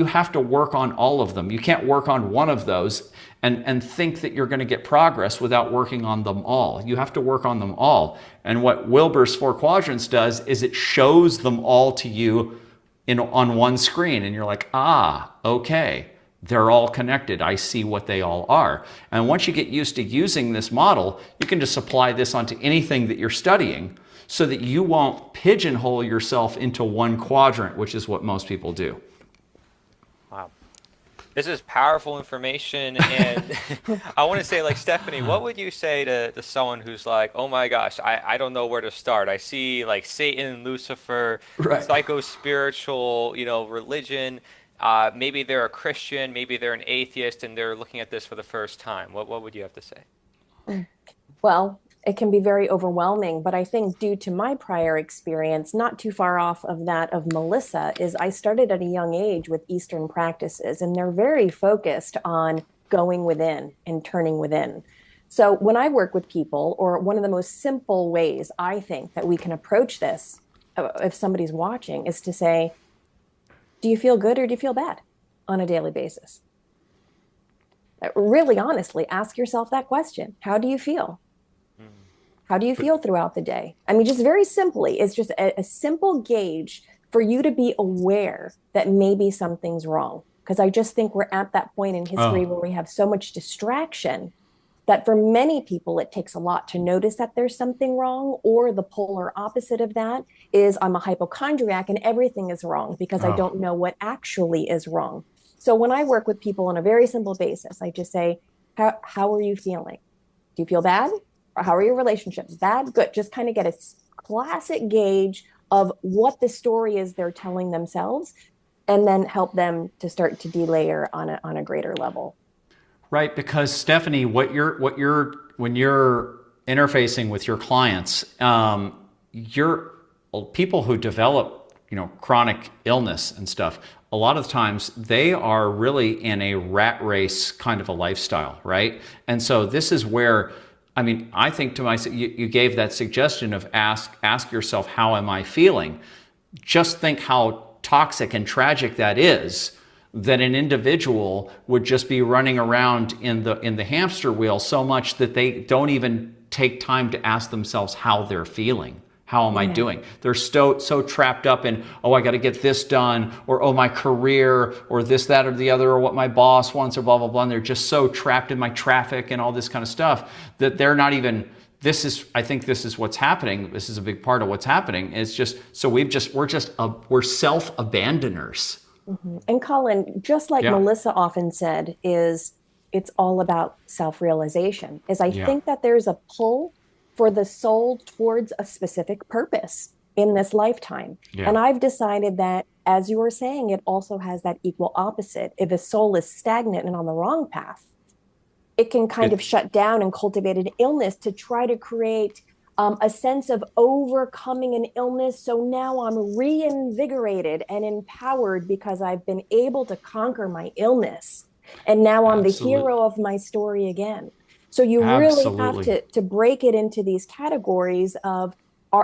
have to work on all of them. You can't work on one of those and think that you're going to get progress without working on them all. You have to work on them all. And what Wilber's 4 quadrants does is it shows them all to you on one screen. And you're like, okay, they're all connected. I see what they all are. And once you get used to using this model, you can just apply this onto anything that you're studying, so that you won't pigeonhole yourself into one quadrant, which is what most people do. Wow. This is powerful information, and I want to say, like, Stephanie, what would you say to someone who's like, oh my gosh, I don't know where to start. I see like Satan, Lucifer, Right. psycho-spiritual, religion. Maybe they're a Christian, maybe they're an atheist, and they're looking at this for the first time. What would you have to say? Well, it can be very overwhelming, but I think due to my prior experience, not too far off of that of Melissa, is I started at a young age with Eastern practices, and they're very focused on going within and turning within. So when I work with people, or one of the most simple ways I think that we can approach this, if somebody's watching, is to say, do you feel good or do you feel bad on a daily basis? Really honestly, ask yourself that question. How do you feel? How do you feel throughout the day? I mean, just very simply, it's just a simple gauge for you to be aware that maybe something's wrong. Because I just think we're at that point in history where we have so much distraction that for many people, it takes a lot to notice that there's something wrong, or the polar opposite of that is I'm a hypochondriac and everything is wrong because I don't know what actually is wrong. So when I work with people on a very simple basis, I just say, how are you feeling? Do you feel bad? Or how are your relationships? Bad? Good. Just kind of get a classic gauge of what the story is they're telling themselves, and then help them to start to delayer on a greater level. Right, because Stephanie, when you're interfacing with your clients, you're people who develop, chronic illness and stuff. A lot of times they are really in a rat race kind of a lifestyle, right? And so this is where, I think to myself, you gave that suggestion of ask yourself, how am I feeling? Just think how toxic and tragic that is, that an individual would just be running around in the hamster wheel so much that they don't even take time to ask themselves how they're feeling. How am I doing? They're so trapped up in, I got to get this done, or my career, or this, that, or the other, or what my boss wants, or blah, blah, blah. And they're just so trapped in my traffic and all this kind of stuff that they're not even, I think this is what's happening. This is a big part of what's happening. It's just, so we're self-abandoners. Mm-hmm. And Colin, just like Melissa often said, it's all about self-realization. I think that there's a pull for the soul towards a specific purpose in this lifetime. Yeah. And I've decided that, as you were saying, it also has that equal opposite. If a soul is stagnant and on the wrong path, it can kind of shut down and cultivate an illness to try to create a sense of overcoming an illness. So now I'm reinvigorated and empowered because I've been able to conquer my illness. And now I'm the hero of my story again. So you really have to break it into these categories of,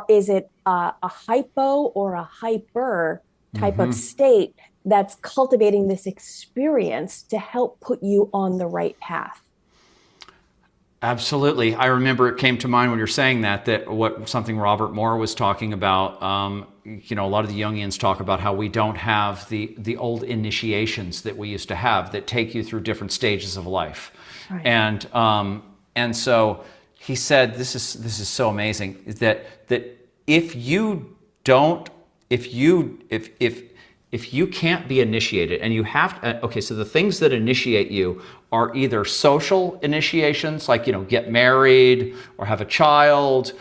is it a hypo or a hyper type of state that's cultivating this experience to help put you on the right path? Absolutely. I remember it came to mind when you're saying that something Robert Moore was talking about. A lot of the Jungians talk about how we don't have the old initiations that we used to have that take you through different stages of life. Right. And so he said, this is so amazing, that if you can't be initiated, and you have to, so the things that initiate you are either social initiations, like, get married or have a child,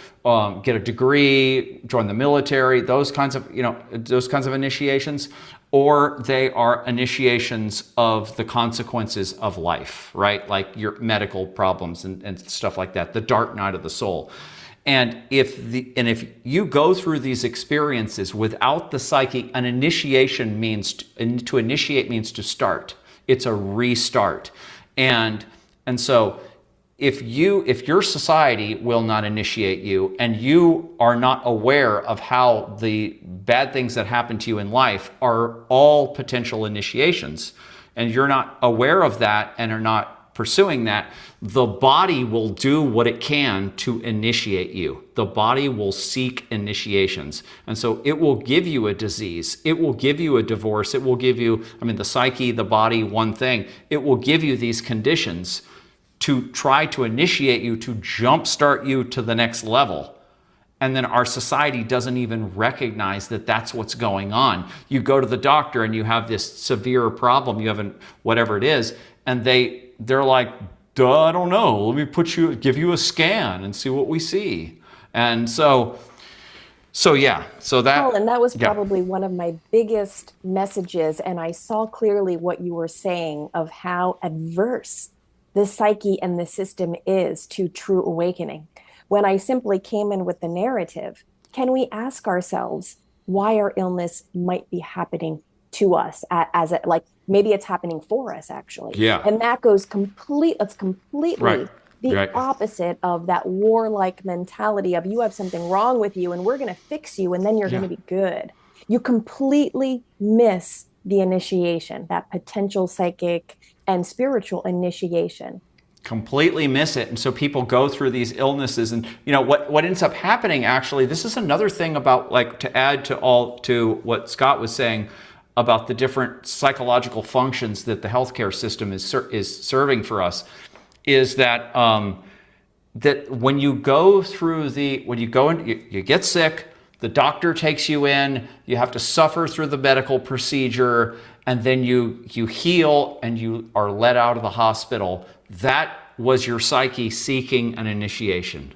get a degree, join the military, those kinds of initiations, or they are initiations of the consequences of life, right? Like your medical problems and stuff like that, the dark night of the soul. And if you go through these experiences without the psyche, an initiation means to initiate means to start. It's a restart. And so if your society will not initiate you, and you are not aware of how the bad things that happen to you in life are all potential initiations, and you're not aware of that and are not pursuing that, the body will do what it can to initiate you. The body will seek initiations. And so it will give you a disease. It will give you a divorce. It will give you, the psyche, the body, one thing. It will give you these conditions to try to initiate you, to jumpstart you to the next level. And then our society doesn't even recognize that that's what's going on. You go to the doctor and you have this severe problem, you haven't, whatever it is, and they're like, duh, I don't know. Let me give you a scan and see what we see. And so that. Colin, that was yeah. probably one of my biggest messages. And I saw clearly what you were saying of how adverse the psyche and the system is to true awakening. When I simply came in with the narrative, can we ask ourselves why our illness might be happening to us as it, like maybe it's happening for us actually. Yeah. And that goes completely Right. the Right. opposite of that warlike mentality of you have something wrong with you and we're going to fix you and then you're going to be good. You completely miss the initiation, that potential psychic and spiritual initiation. Completely miss it. And so people go through these illnesses, and what ends up happening, actually, this is another thing about, like, to add to what Scott was saying about the different psychological functions that the healthcare system is serving for us, is that that when you go in, you get sick, the doctor takes you in, you have to suffer through the medical procedure, and then you heal and you are let out of the hospital. That was your psyche seeking an initiation.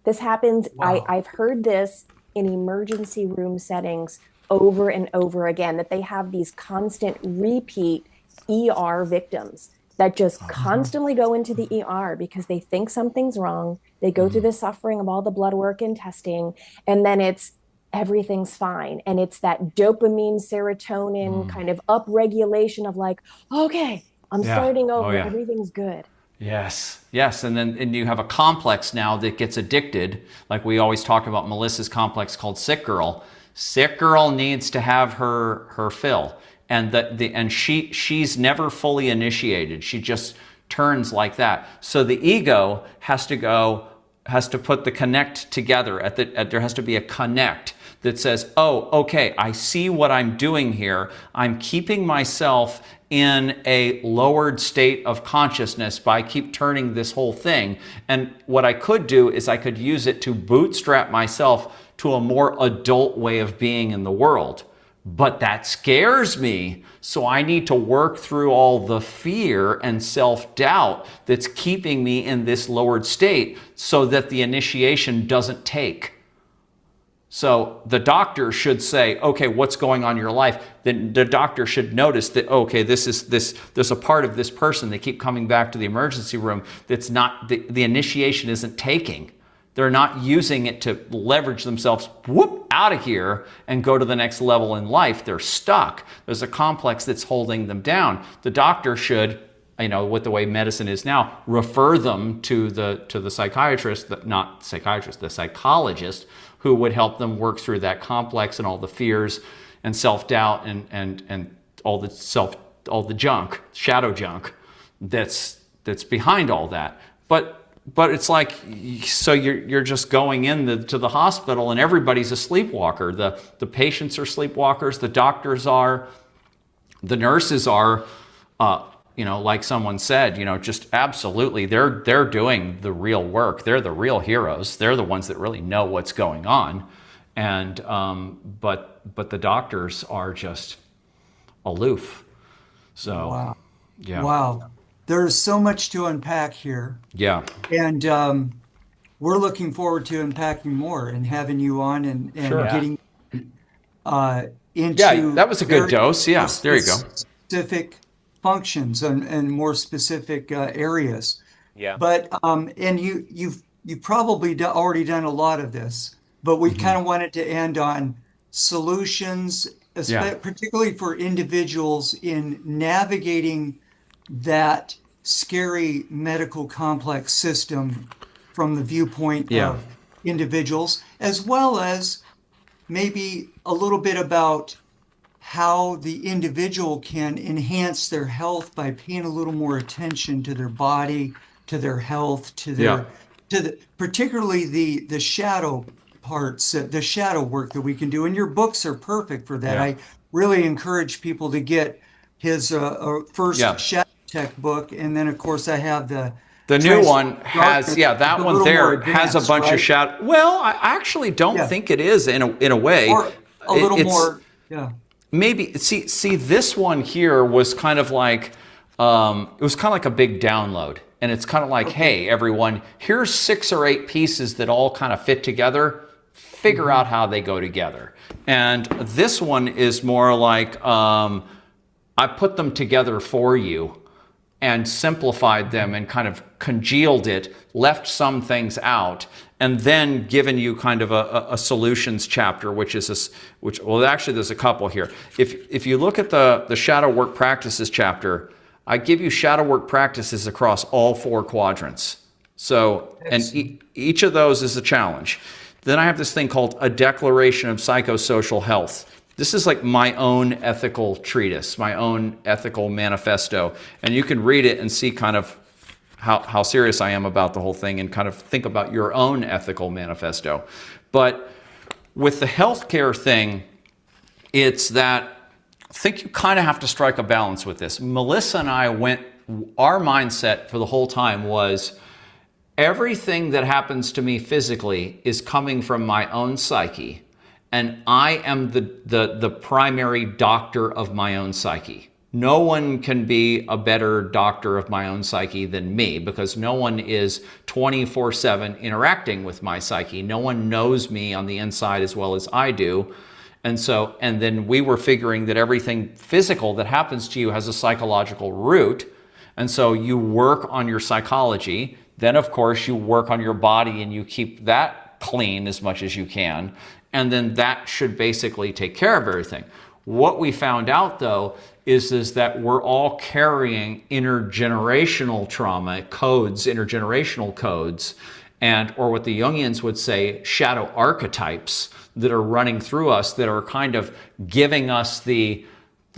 This happens. Wow. I've heard this in emergency room settings over and over again, that they have these constant repeat ER victims that just constantly go into the ER because they think something's wrong. They go through the suffering of all the blood work and testing, and then everything's fine. And it's that dopamine, serotonin kind of upregulation of like, okay, I'm starting over. Everything's good. Yes. And you have a complex now that gets addicted. Like we always talk about Melissa's complex called Sick Girl. Sick Girl needs to have her fill. And she's never fully initiated. She just turns like that. So the ego has to put the connect together. There has to be a connect that says, oh, okay, I see what I'm doing here. I'm keeping myself in a lowered state of consciousness by keep turning this whole thing. And what I could do is I could use it to bootstrap myself to a more adult way of being in the world. But that scares me. So I need to work through all the fear and self-doubt that's keeping me in this lowered state so that the initiation doesn't take. So the doctor should say, okay, what's going on in your life? Then the doctor should notice that, okay, there's a part of this person, they keep coming back to the emergency room, that's not, the initiation isn't taking. They're not using it to leverage themselves, out of here and go to the next level in life. They're stuck. There's a complex that's holding them down. The doctor should, with the way medicine is now, refer them to the psychiatrist, the psychologist, who would help them work through that complex and all the fears and self-doubt and all the junk, shadow junk that's behind all that. But it's like, so you're just going to the hospital and everybody's a sleepwalker. The patients are sleepwalkers, the doctors are, the nurses are, like someone said, just absolutely, they're doing the real work. They're the real heroes. They're the ones that really know what's going on. And, but the doctors are just aloof. So, Wow. Yeah. Wow. There's so much to unpack here. Yeah. And we're looking forward to unpacking more and having you on and Sure. getting into. Yeah, that was a good dose. Yeah, there you go. Specific functions and more specific areas. Yeah. But and you've probably already done a lot of this, but we kind of wanted to end on solutions, particularly for individuals in navigating that scary medical complex system from the viewpoint of individuals, as well as maybe a little bit about how the individual can enhance their health by paying a little more attention to their body, to their health, particularly the shadow parts, the shadow work that we can do. And your books are perfect for that. Yeah. I really encourage people to get his first Shadow Tech book, and then of course I have the The new one has, dark, yeah, that it's a one little there more has a advanced, bunch of right? shadow. Well, I actually don't Yeah. think it is in a way. Or a little It's more, yeah. maybe see this one here was kind of like it was kind of like a big download, and it's kind of like, hey, everyone, here's 6 or 8 pieces that all kind of fit together. Figure out how they go together. And this one is more like I put them together for you and simplified them and kind of congealed it, left some things out, and then given you kind of a solutions chapter, well, actually there's a couple here. If you look at the shadow work practices chapter, I give you shadow work practices across all 4 quadrants. So, and each of those is a challenge. Then I have this thing called A Declaration of Psychosocial Health. This is like my own ethical treatise, my own ethical manifesto. And you can read it and see kind of how serious I am about the whole thing and kind of think about your own ethical manifesto. But with the healthcare thing, it's that I think you kind of have to strike a balance with this. Melissa and I our mindset for the whole time was everything that happens to me physically is coming from my own psyche, and I am the primary doctor of my own psyche. No one can be a better doctor of my own psyche than me, because no one is 24/7 interacting with my psyche. No one knows me on the inside as well as I do. And then we were figuring that everything physical that happens to you has a psychological root. And so you work on your psychology. Then, of course, you work on your body and you keep that clean as much as you can. And then that should basically take care of everything. What we found out, though, is that we're all carrying intergenerational trauma codes, intergenerational codes, or what the Jungians would say, shadow archetypes that are running through us that are kind of giving us the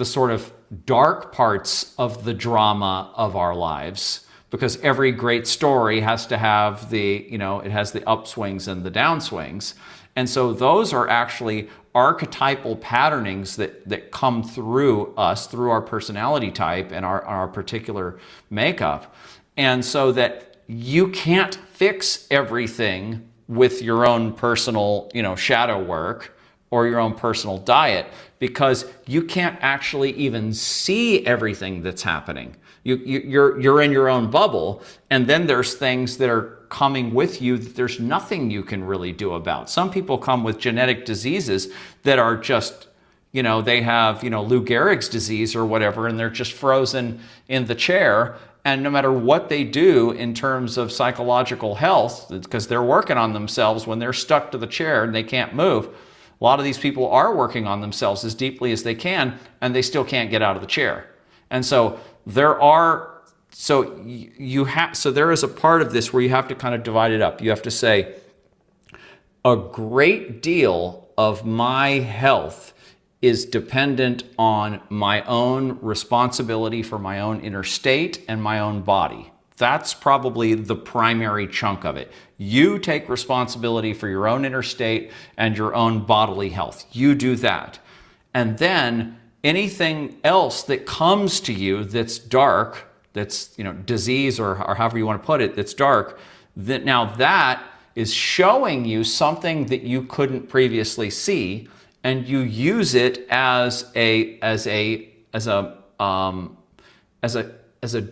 sort of dark parts of the drama of our lives. Because every great story has to have it has the upswings and the downswings. And so those are actually archetypal patternings that come through us, through our personality type and our particular makeup. And so that you can't fix everything with your own personal, shadow work or your own personal diet, because you can't actually even see everything that's happening. You're in your own bubble, and then there's things that are coming with you that there's nothing you can really do about. Some people come with genetic diseases that are just, they have, Lou Gehrig's disease or whatever, and they're just frozen in the chair. And no matter what they do in terms of psychological health, because they're working on themselves when they're stuck to the chair and they can't move, a lot of these people are working on themselves as deeply as they can, and they still can't get out of the chair. And so there is a part of this where you have to kind of divide it up. You have to say, a great deal of my health is dependent on my own responsibility for my own inner state and my own body. That's probably the primary chunk of it. You take responsibility for your own inner state and your own bodily health. You do that. And then anything else that comes to you that's dark, that's disease or however you want to put it, that's dark, that is showing you something that you couldn't previously see, and you use it as a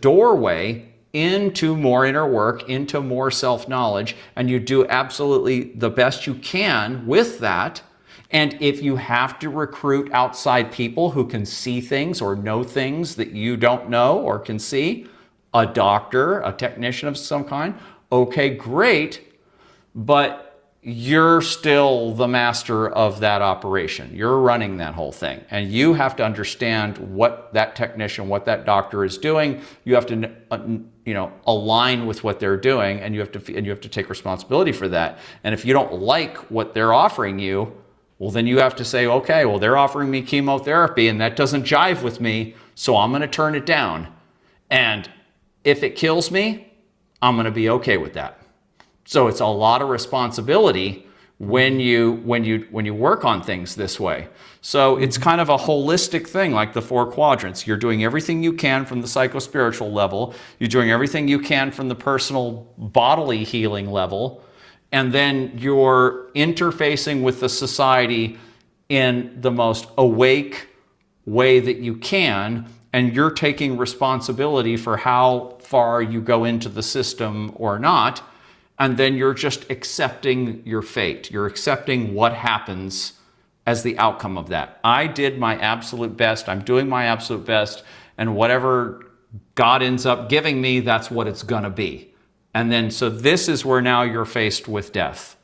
doorway into more inner work, into more self-knowledge, and you do absolutely the best you can with that. And if you have to recruit outside people who can see things or know things that you don't know or can see, a doctor, a technician of some kind, okay, great, but you're still the master of that operation. You're running that whole thing. And you have to understand what that technician, what that doctor is doing. You have to align with what they're doing, and you have to take responsibility for that. And if you don't like what they're offering you, well, then you have to say, okay, well, they're offering me chemotherapy and that doesn't jive with me, so I'm going to turn it down. And if it kills me, I'm going to be okay with that. So it's a lot of responsibility when you work on things this way. So it's kind of a holistic thing, like the 4 quadrants. You're doing everything you can from the psychospiritual level. You're doing everything you can from the personal bodily healing level. And then you're interfacing with the society in the most awake way that you can. And you're taking responsibility for how far you go into the system or not. And then you're just accepting your fate. You're accepting what happens as the outcome of that. I did my absolute best. I'm doing my absolute best. And whatever God ends up giving me, that's what it's going to be. And then, so this is where now you're faced with death.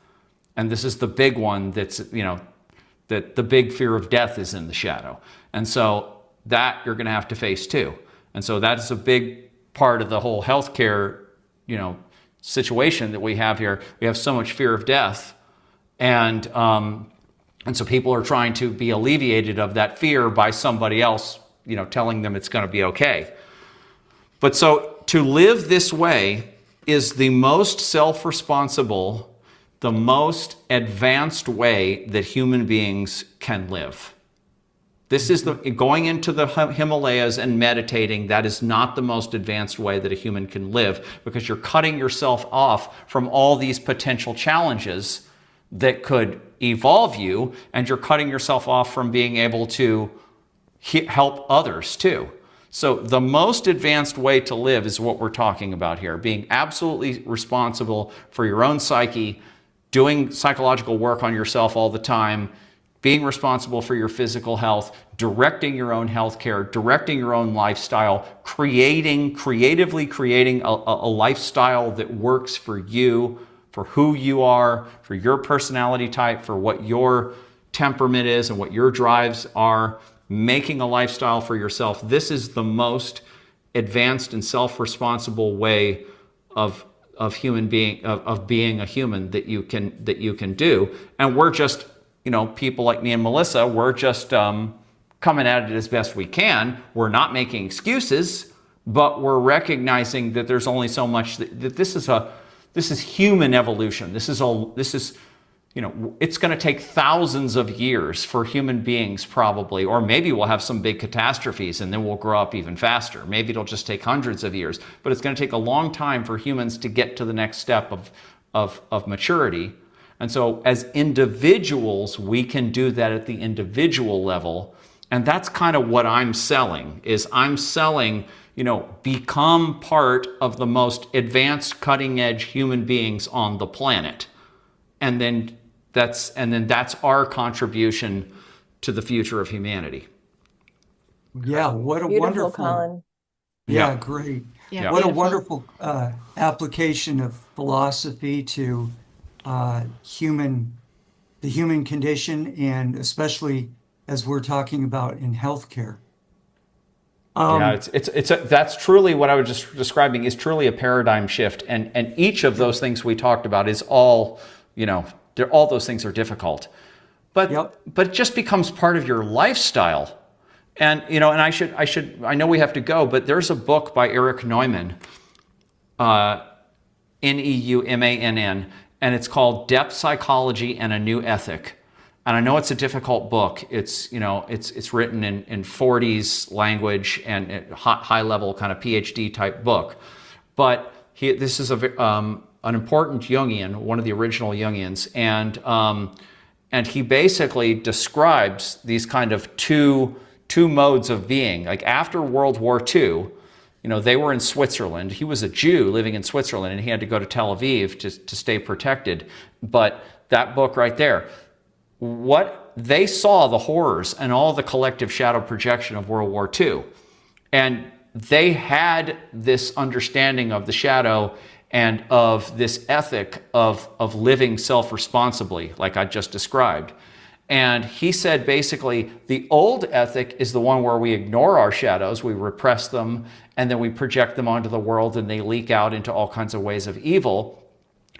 And this is the big one that's, that the big fear of death is in the shadow. And so that you're going to have to face too. And so that's a big part of the whole healthcare, situation that we have here. We have so much fear of death. And so people are trying to be alleviated of that fear by somebody else, telling them it's going to be okay. But so to live this way is the most self-responsible, the most advanced way that human beings can live. This is going into the Himalayas and meditating. That is not the most advanced way that a human can live, because you're cutting yourself off from all these potential challenges that could evolve you, and you're cutting yourself off from being able to help others too. So the most advanced way to live is what we're talking about here, being absolutely responsible for your own psyche, doing psychological work on yourself all the time, being responsible for your physical health, directing your own health care, directing your own lifestyle, creatively creating a lifestyle that works for you, for who you are, for your personality type, for what your temperament is and what your drives are, making a lifestyle for yourself. This is the most advanced and self-responsible way of being a human that you can do. And we're just, people like me and Melissa, we're just coming at it as best we can. We're not making excuses, but we're recognizing that there's only so much that this is human evolution. This is it's going to take thousands of years for human beings probably, or maybe we'll have some big catastrophes and then we'll grow up even faster. Maybe it'll just take hundreds of years, but it's going to take a long time for humans to get to the next step of maturity. And so as individuals, we can do that at the individual level. And that's kind of what I'm selling, become part of the most advanced cutting edge human beings on the planet. And then that's our contribution to the future of humanity. Yeah, what a Beautiful, wonderful, Colin. yeah, great. Yeah, What a beautiful. wonderful application of philosophy to the human condition, and especially as we're talking about in healthcare. That's truly what I was just describing, is truly a paradigm shift, and each of those things we talked about is all, all those things are difficult, but it just becomes part of your lifestyle. And and I know we have to go, but there's a book by Eric Neumann, Neumann, and it's called Depth Psychology and a New Ethic. And I know it's a difficult book. It's written in 40s language and high level kind of PhD type book. But this is an important Jungian, one of the original Jungians, and he basically describes these kind of two modes of being. Like after World War II, they were in Switzerland. He was a Jew living in Switzerland, and he had to go to Tel Aviv to stay protected. But that book right there, what they saw, the horrors and all the collective shadow projection of World War II. And they had this understanding of the shadow and of this ethic of living self-responsibly, like I just described. And he said basically the old ethic is the one where we ignore our shadows, we repress them, and then we project them onto the world and they leak out into all kinds of ways of evil.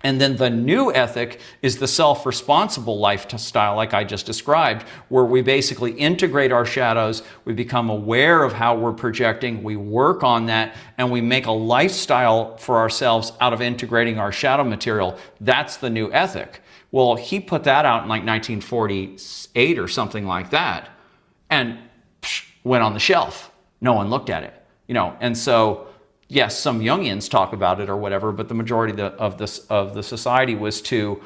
And then the new ethic is the self-responsible lifestyle, like I just described, where we basically integrate our shadows, we become aware of how we're projecting, we work on that, and we make a lifestyle for ourselves out of integrating our shadow material. That's the new ethic. Well, he put that out in like 1948 or something like that, and went on the shelf. No one looked at it, And so, yes, some Jungians talk about it or whatever, but the majority of the society was too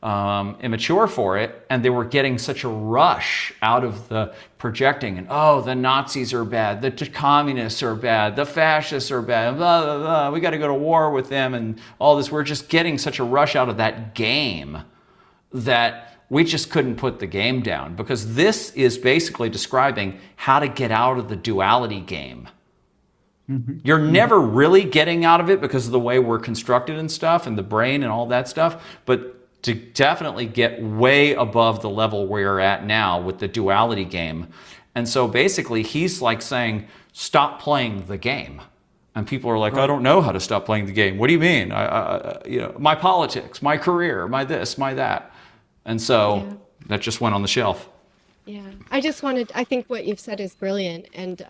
immature for it, and they were getting such a rush out of the projecting, and the Nazis are bad, the communists are bad, the fascists are bad, blah, blah, blah. We got to go to war with them, and all this. We're just getting such a rush out of that game that we just couldn't put the game down, because this is basically describing how to get out of the duality game. You're never really getting out of it because of the way we're constructed and stuff, and the brain and all that stuff, but to definitely get way above the level we're at now with the duality game. And so basically he's like saying, stop playing the game. And people are like, I don't know how to stop playing the game. What do you mean? My politics, my career, my this, my that. And so that just went on the shelf. Yeah. I think what you've said is brilliant. And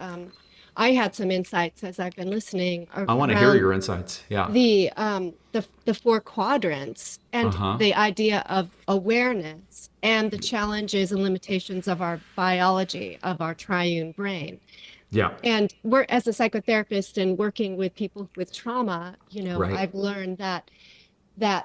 I had some insights as I've been listening. I want to hear your insights. Yeah. The four quadrants and the idea of awareness and the challenges and limitations of our biology, of our triune brain. Yeah. And we're, as a psychotherapist and working with people with trauma, I've learned that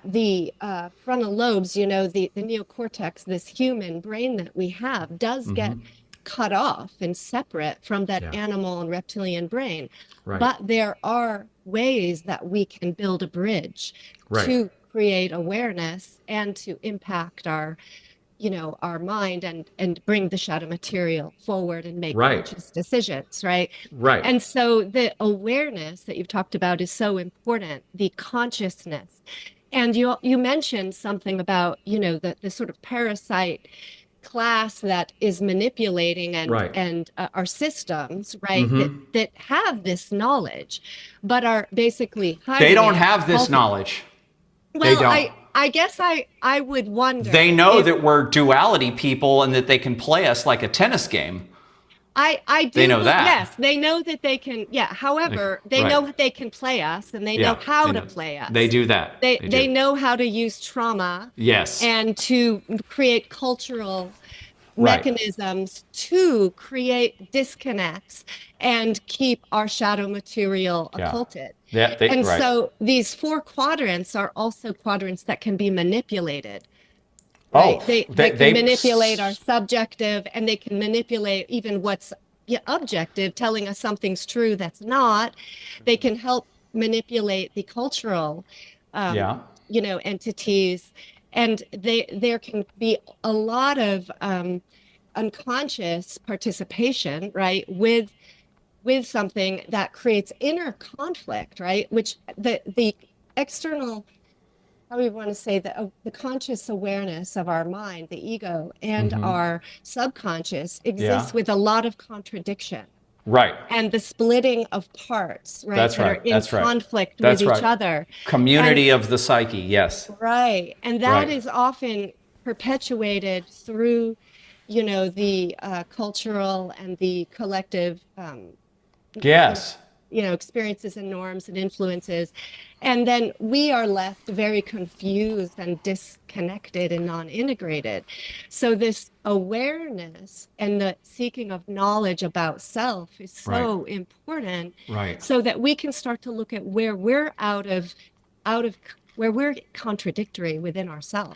the frontal lobes, the neocortex, this human brain that we have, does get cut off and separate from that animal and reptilian brain. Right. But there are ways that we can build a bridge to create awareness and to impact our mind and bring the shadow material forward and make conscious decisions, right? Right. And so the awareness that you've talked about is so important, the consciousness. And you mentioned something about, the sort of parasite class that is manipulating and our systems, right? That have this knowledge, but are basically hiding. They don't have this knowledge. Well, they don't. I guess I would wonder. They know that we're duality people and that they can play us like a tennis game. I do. They know that. Yes, they know that they can. Yeah. However, they know they can play us, and they know how to play us. They do that. They know how to use trauma. Yes. And to create cultural mechanisms to create disconnects and keep our shadow material occulted. Yeah. So these four quadrants are also quadrants that can be manipulated. Right? They can manipulate our subjective, and they can manipulate even what's objective, telling us something's true that's not. They can help manipulate the cultural, entities, and there can be a lot of unconscious participation, right, with something that creates inner conflict, right, which the external. How we want to say that the conscious awareness of our mind, the ego, and our subconscious exists with a lot of contradiction. Right. And the splitting of parts, right? That's that right. are in That's conflict right. with each other. Community of the psyche, yes. Right. And that is often perpetuated through, the cultural and the collective yes. Experiences and norms and influences. And then we are left very confused and disconnected and non-integrated. So this awareness and the seeking of knowledge about self is so important, so that we can start to look at where we're out of where we're contradictory within ourselves.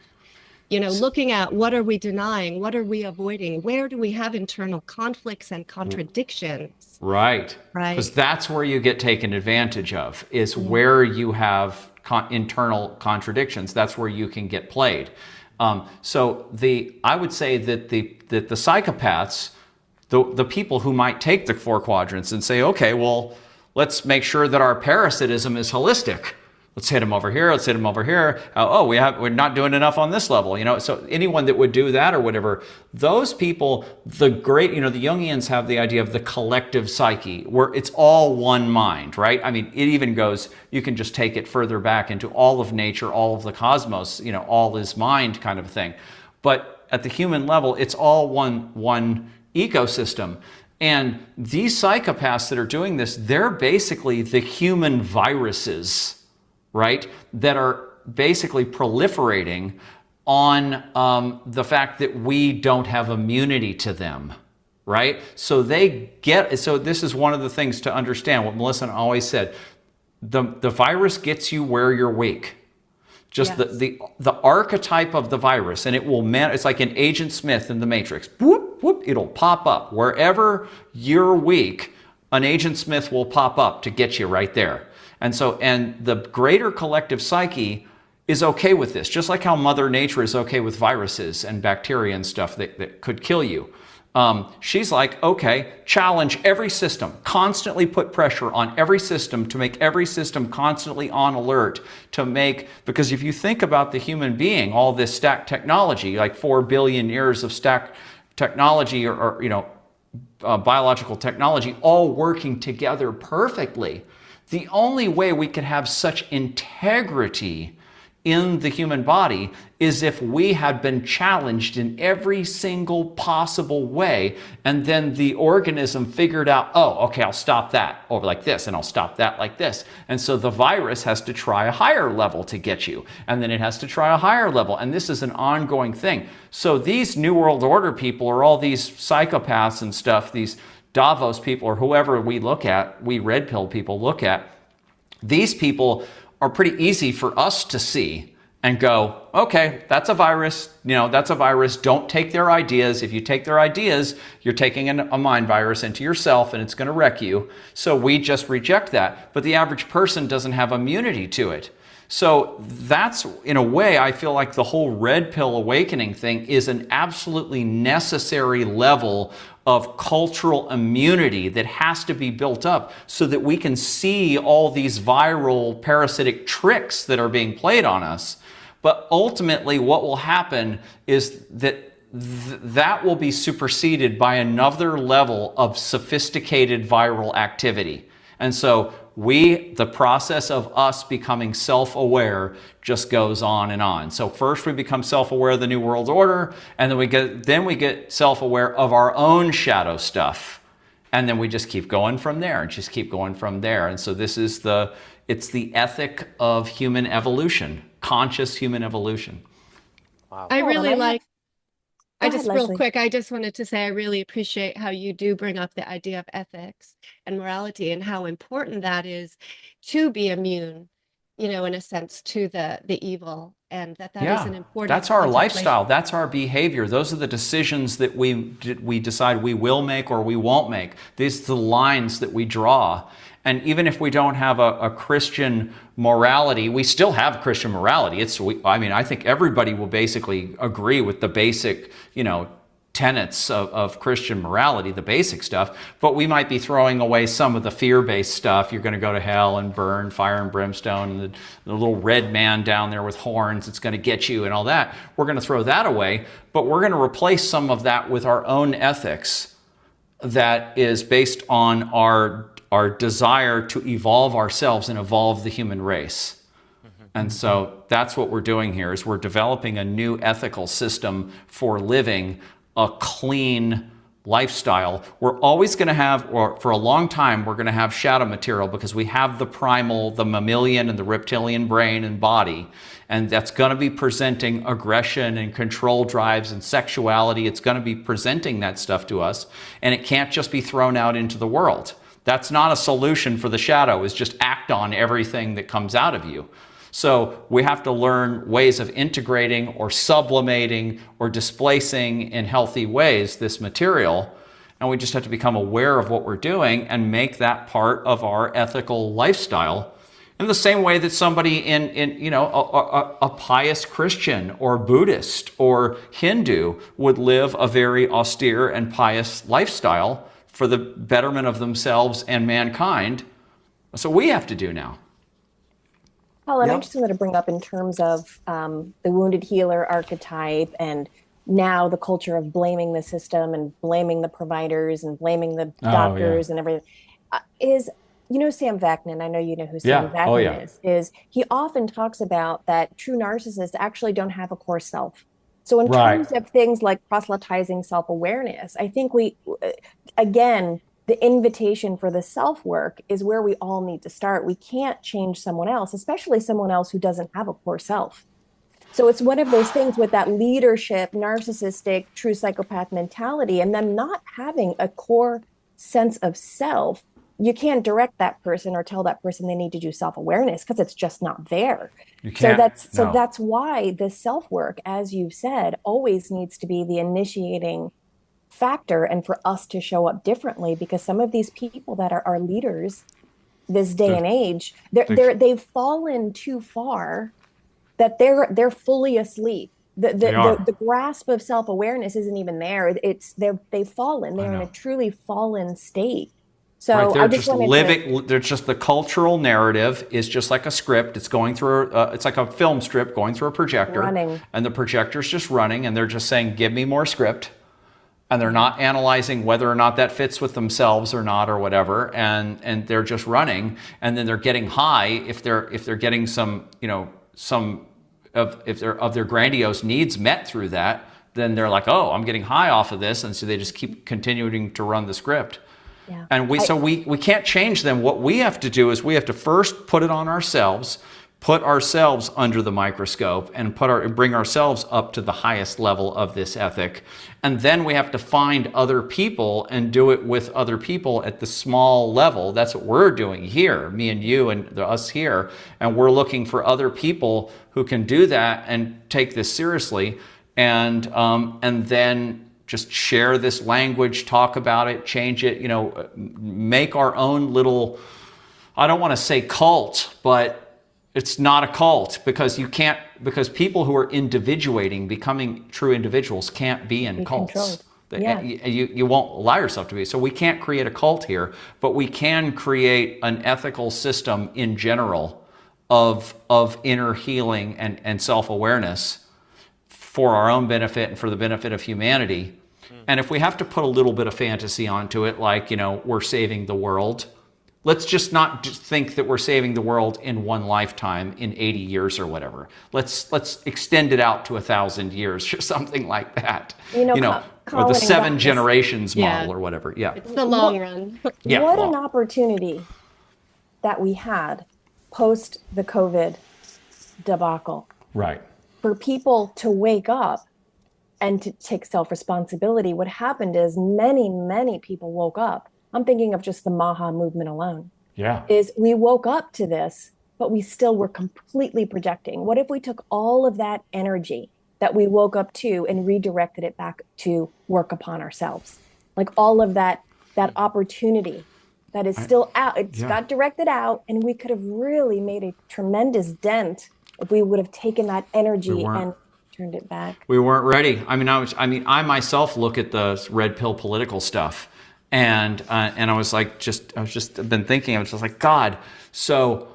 Looking at what are we denying, what are we avoiding, where do we have internal conflicts and contradictions? Right. Because that's where you get taken advantage of, is where you have internal contradictions. That's where you can get played. So I would say that the psychopaths, the people who might take the four quadrants and say, okay, well, let's make sure that our parasitism is holistic. Let's hit them over here. Let's hit them over here. We're not doing enough on this level. So anyone that would do that or whatever, those people, the Jungians have the idea of the collective psyche, where it's all one mind, right? I mean, it even goes, you can just take it further back into all of nature, all of the cosmos, all is mind kind of thing. But at the human level, it's all one ecosystem. And these psychopaths that are doing this, they're basically the human viruses, right, that are basically proliferating on the fact that we don't have immunity to them, right? So this is one of the things to understand what Melissa always said. The virus gets you where you're weak. Just Yes. the archetype of the virus, and it's like an Agent Smith in the Matrix. Whoop, whoop, it'll pop up. Wherever you're weak, an Agent Smith will pop up to get you right there. And the greater collective psyche is okay with this, just like how Mother Nature is okay with viruses and bacteria and stuff that could kill you. She's like, okay, challenge every system, constantly put pressure on every system to make every system constantly on alert because if you think about the human being, all this stacked technology, like 4 billion years of stacked technology or biological technology, all working together perfectly. The only way we could have such integrity in the human body is if we had been challenged in every single possible way, and then the organism figured out, oh, okay, I'll stop that over like this, and I'll stop that like this. And so the virus has to try a higher level to get you, and then it has to try a higher level, and this is an ongoing thing. So these New World Order people, or all these psychopaths and stuff, these Davos people, or whoever we red pill people look at, these people are pretty easy for us to see and go, okay, that's a virus, that's a virus. Don't take their ideas. If you take their ideas, you're taking a mind virus into yourself and it's going to wreck you. So we just reject that. But the average person doesn't have immunity to it. So that's, in a way, I feel like the whole red pill awakening thing is an absolutely necessary level of cultural immunity that has to be built up so that we can see all these viral parasitic tricks that are being played on us. But ultimately, what will happen is that that will be superseded by another level of sophisticated viral activity. And so the process of us becoming self-aware just goes on and on. So first we become self-aware of the New World Order, and then we get self-aware of our own shadow stuff. And then we just keep going from there and just keep going from there. And so it's the ethic of human evolution, conscious human evolution. Wow. I really like Go ahead, real Leslie. quick, I just wanted to say I really appreciate how you do bring up the idea of ethics and morality and how important that is to be immune, in a sense, to the evil, and that is an important that's our contemplation. lifestyle. That's our behavior. Those are the decisions that we decide we will make or we won't make. These are the lines that we draw. And even if we don't have a Christian morality, we still have Christian morality. I think everybody will basically agree with the basic, tenets of Christian morality, the basic stuff, but we might be throwing away some of the fear-based stuff. You're going to go to hell and burn, fire and brimstone, and the little red man down there with horns, it's going to get you and all that. We're going to throw that away, but we're going to replace some of that with our own ethics that is based on our desire to evolve ourselves and evolve the human race. And so that's what we're doing here, is we're developing a new ethical system for living a clean lifestyle. We're always going to have, or for a long time, we're going to have shadow material because we have the primal, the mammalian and the reptilian brain and body. And that's going to be presenting aggression and control drives and sexuality. It's going to be presenting that stuff to us. And it can't just be thrown out into the world. That's not a solution for the shadow, is just act on everything that comes out of you. So we have to learn ways of integrating or sublimating or displacing in healthy ways this material. And we just have to become aware of what we're doing and make that part of our ethical lifestyle. In the same way that somebody a pious Christian or Buddhist or Hindu would live a very austere and pious lifestyle for the betterment of themselves and mankind. So we have to do now. Colin, I Yep. just wanted to bring up in terms of the wounded healer archetype, and now the culture of blaming the system and blaming the providers and blaming the doctors and everything. Sam Vaknin, I know you know who Sam Vaknin is he often talks about that true narcissists actually don't have a core self. So in terms of things like proselytizing self-awareness, I think again, the invitation for the self-work is where we all need to start. We can't change someone else, especially someone else who doesn't have a core self. So it's one of those things with that leadership, narcissistic, true psychopath mentality, and them not having a core sense of self. You can't direct that person or tell that person they need to do self-awareness because it's just not there. You can't. So that's why the self-work, as you've said, always needs to be the initiating factor, and for us to show up differently, because some of these people that are our leaders this day and age, they've fallen too far that they're fully asleep. The grasp of self-awareness isn't even there. They've fallen. They're in a truly fallen state. So right, they're I just just living. They're just, the cultural narrative is just like a script. It's going through. It's like a film strip going through a projector, and the projector's just running, and they're just saying, "Give me more script," and they're not analyzing whether or not that fits with themselves or not or whatever, and they're just running, and then they're getting high if they're getting some if their grandiose needs met through that, then they're like, "Oh, I'm getting high off of this," and so they just keep continuing to run the script. Yeah. And we can't change them. What we have to do is we have to first put it on ourselves, put ourselves under the microscope, and bring ourselves up to the highest level of this ethic. And then we have to find other people and do it with other people at the small level. That's what we're doing here, me and you and us here. And we're looking for other people who can do that and take this seriously, and then just share this language, talk about it, change it, make our own little, I don't want to say cult, but it's not a cult, because people who are individuating, becoming true individuals, can't be in cults. Yeah. You won't allow yourself to be. So we can't create a cult here, but we can create an ethical system in general of inner healing and self-awareness for our own benefit and for the benefit of humanity. And if we have to put a little bit of fantasy onto it, like, we're saving the world, let's just not think that we're saving the world in one lifetime, in 80 years or whatever. Let's extend it out to 1,000 years or something like that. Or the 7 generations model or whatever. Yeah. It's the long run. Yeah. What an opportunity that we had post the COVID debacle. Right. For people to wake up and to take self-responsibility. What happened is many, many people woke up. I'm thinking of just the Maha movement alone. Yeah. Is we woke up to this, but we still were completely projecting. What if we took all of that energy that we woke up to and redirected it back to work upon ourselves? Like all of that opportunity that is still out, it's got directed out, and we could have really made a tremendous dent if we would have taken that energy and turned it back. We weren't ready. I myself look at the red pill political stuff, and I was like, I've been thinking, I was just like, God, so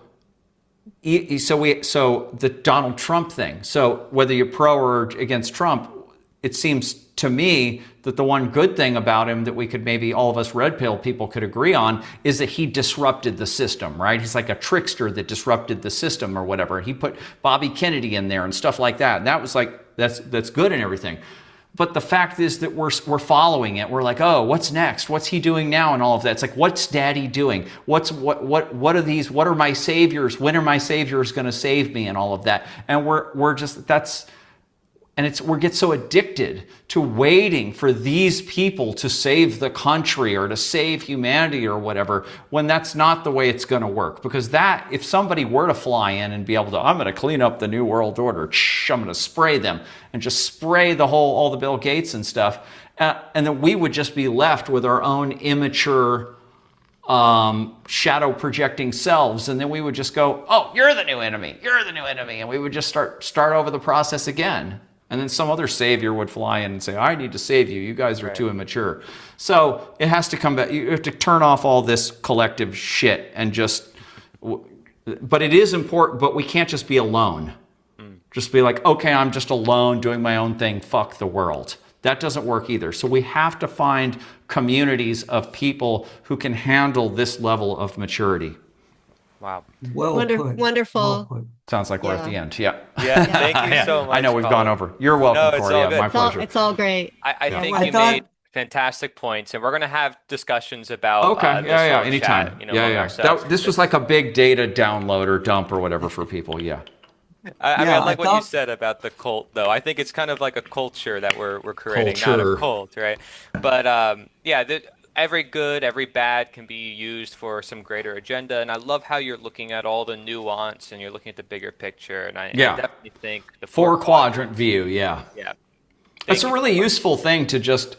the Donald Trump thing. So whether you're pro or against Trump, it seems to me that the one good thing about him that we could, maybe all of us red pill people could agree on, is that he disrupted the system, right? He's like a trickster that disrupted the system or whatever. He put Bobby Kennedy in there and stuff like that. And that was like, that's good and everything. But the fact is that we're following it. We're like, oh, what's next? What's he doing now? And all of that. It's like, what's Daddy doing? What are these? What are my saviors? When are my saviors going to save me? And all of that. And we get so addicted to waiting for these people to save the country or to save humanity or whatever, when that's not the way it's going to work. Because if somebody were to fly in and be able to, I'm going to clean up the New World Order, I'm going to spray them and just spray all the Bill Gates and stuff, and then we would just be left with our own immature, shadow projecting selves, and then we would just go, oh, you're the new enemy, and we would just start over the process again. And then some other savior would fly in and say, I need to save you. You guys are too immature. So it has to come back. You have to turn off all this collective shit and but it is important, but we can't just be alone. Just be like, okay, I'm just alone doing my own thing. Fuck the world. That doesn't work either. So we have to find communities of people who can handle this level of maturity. Wow. Wonderful. Well put. Sounds like we're at the end. Yeah. Yeah. Thank you so much. I know we've gone over. You're welcome, Corey. all good. My pleasure. It's all great. I think you made fantastic points, and we're going to have discussions about this anytime. Chat, This was like a big data download or dump or whatever for people. Yeah. I mean, Yeah, I like I what you thought said about the cult, though. I think it's kind of like a culture that we're creating, not a Culture. cult, right? But yeah, every good, every bad can be used for some greater agenda, and I love how you're looking at all the nuance and you're looking at the bigger picture. And I Yeah. definitely think the Four quadrant, quadrant view. Yeah. yeah. It's Thank a you really so much. useful thing to just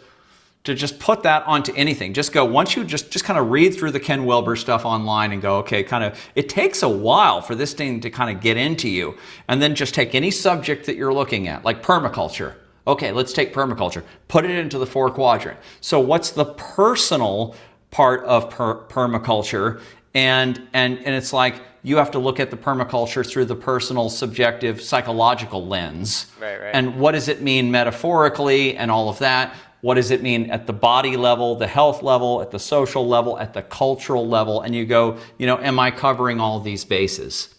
put that onto anything. Just go, once you just kind of read through the Ken Wilber stuff online and go, okay, kind of, it takes a while for this thing to kind of get into you. And then just take any subject that you're looking at, like permaculture. Okay, let's take permaculture, put it into the 4 quadrant. So what's the personal part of permaculture? And it's like, you have to look at the permaculture through the personal, subjective, psychological lens. Right, right. And what does it mean metaphorically and all of that? What does it mean at the body level, the health level, at the social level, at the cultural level? And you go, am I covering all these bases?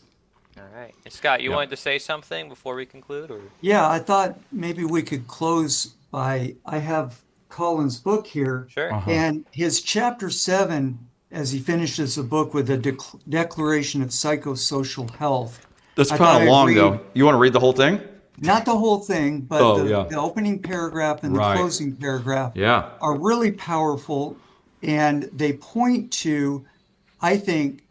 All right. And Scott, you Yeah. wanted to say something before we conclude? Or? Yeah, I thought maybe we could close by, I have Colin's book here, Sure. and his chapter 7, as he finishes the book with a declaration of psychosocial health. That's I kind thought of I'd long, read- though. You want to read the whole thing? Not the whole thing, but Oh, the, yeah. the opening paragraph and Right. the closing paragraph Yeah. are really powerful, and they point to, I think,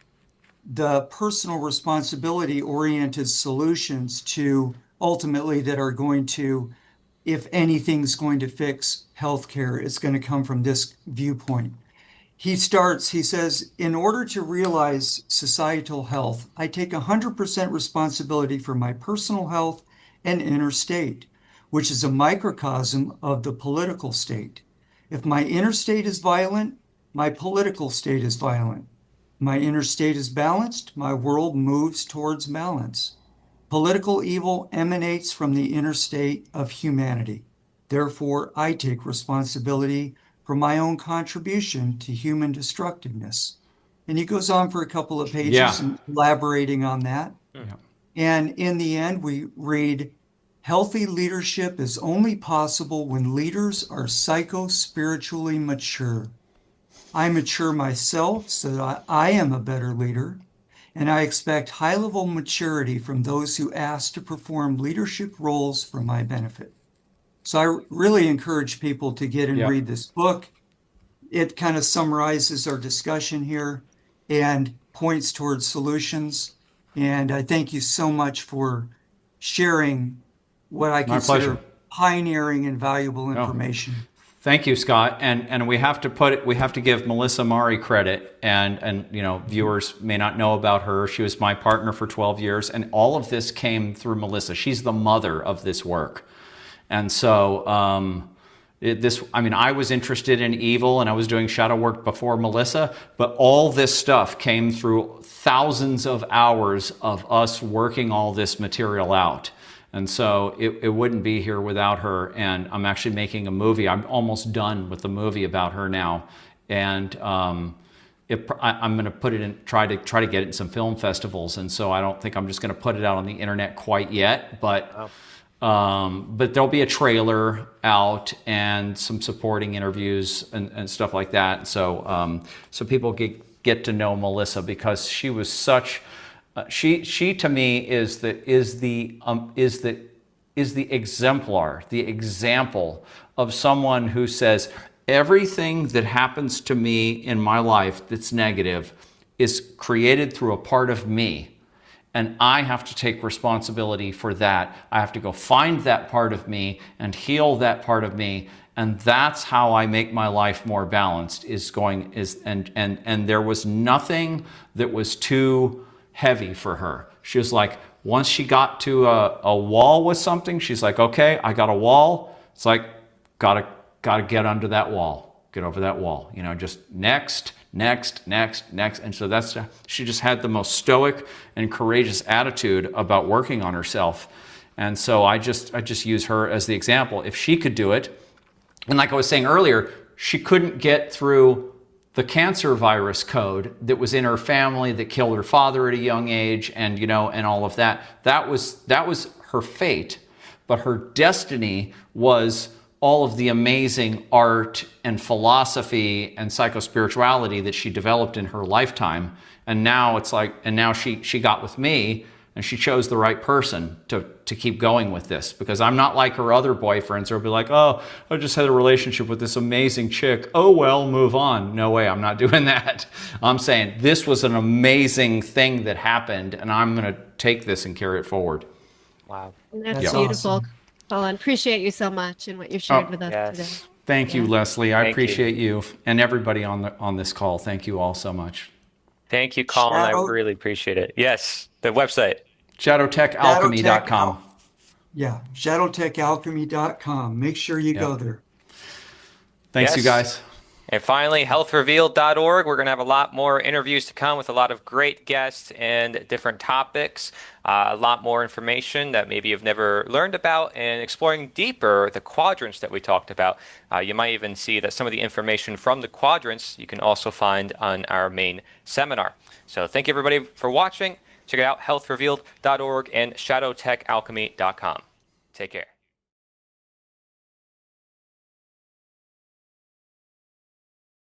the personal responsibility oriented solutions to ultimately that are going to, if anything's going to fix healthcare, it's going to come from this viewpoint. He says, in order to realize societal health, I take 100% responsibility for my personal health and inner state, which is a microcosm of the political state. If my inner state is violent, my political state is violent. My inner state is balanced, my world moves towards balance. Political evil emanates from the inner state of humanity. Therefore, I take responsibility for my own contribution to human destructiveness. And he goes on for a couple of pages Yeah. and elaborating on that. Yeah. And in the end, we read, healthy leadership is only possible when leaders are psycho-spiritually mature. I mature myself so that I am a better leader, and I expect high-level maturity from those who ask to perform leadership roles for my benefit. So I really encourage people to get and Yeah. read this book. It kind of summarizes our discussion here and points towards solutions. And I thank you so much for sharing what I My consider pleasure. pioneering and valuable information. Thank you, Scott. And we have to give Melissa Mari credit. And viewers may not know about her. She was my partner for 12 years, and all of this came through Melissa. She's the mother of this work. And so I was interested in evil and I was doing shadow work before Melissa, but all this stuff came through thousands of hours of us working all this material out. And so it wouldn't be here without her. And I'm actually making a movie. I'm almost done with the movie about her now. And I'm going to put it in, try to get it in some film festivals. And so I don't think I'm just going to put it out on the internet quite yet, but there'll be a trailer out and some supporting interviews and stuff like that. So people get to know Melissa, because she was such. She to me is the exemplar, the example of someone who says everything that happens to me in my life that's negative is created through a part of me. And I have to take responsibility for that. I have to go find that part of me and heal that part of me. And that's how I make my life more balanced, and there was nothing that was too heavy for her. She was like, once she got to a wall with something, she's like, okay, I got a wall. It's like, gotta get under that wall, get over that wall, just next. And so she just had the most stoic and courageous attitude about working on herself. And so I just use her as the example. If she could do it, and like I was saying earlier, she couldn't get through the cancer virus code that was in her family that killed her father at a young age, and and all of that. That was her fate, but her destiny was all of the amazing art and philosophy and psychospirituality that she developed in her lifetime. And now it's like, and now she got with me, And she chose the right person to keep going with this, because I'm not like her other boyfriends who'll be like, oh, I just had a relationship with this amazing chick. Oh, well, move on. No way, I'm not doing that. I'm saying this was an amazing thing that happened, and I'm going to take this and carry it forward. Wow. That's beautiful. Awesome. Colin, appreciate you so much and what you shared with us today. Thank you, Leslie. I appreciate you and everybody on this call. Thank you all so much. Thank you, Colin. I really appreciate it. Yes, the website. ShadowTechAlchemy.com. Yeah, ShadowTechAlchemy.com. Make sure you go there. Thanks, you guys. And finally, healthrevealed.org. We're going to have a lot more interviews to come with a lot of great guests and different topics, a lot more information that maybe you've never learned about, and exploring deeper the quadrants that we talked about. You might even see that some of the information from the quadrants you can also find on our main seminar. So thank you, everybody, for watching. Check it out, healthrevealed.org and shadowtechalchemy.com. Take care.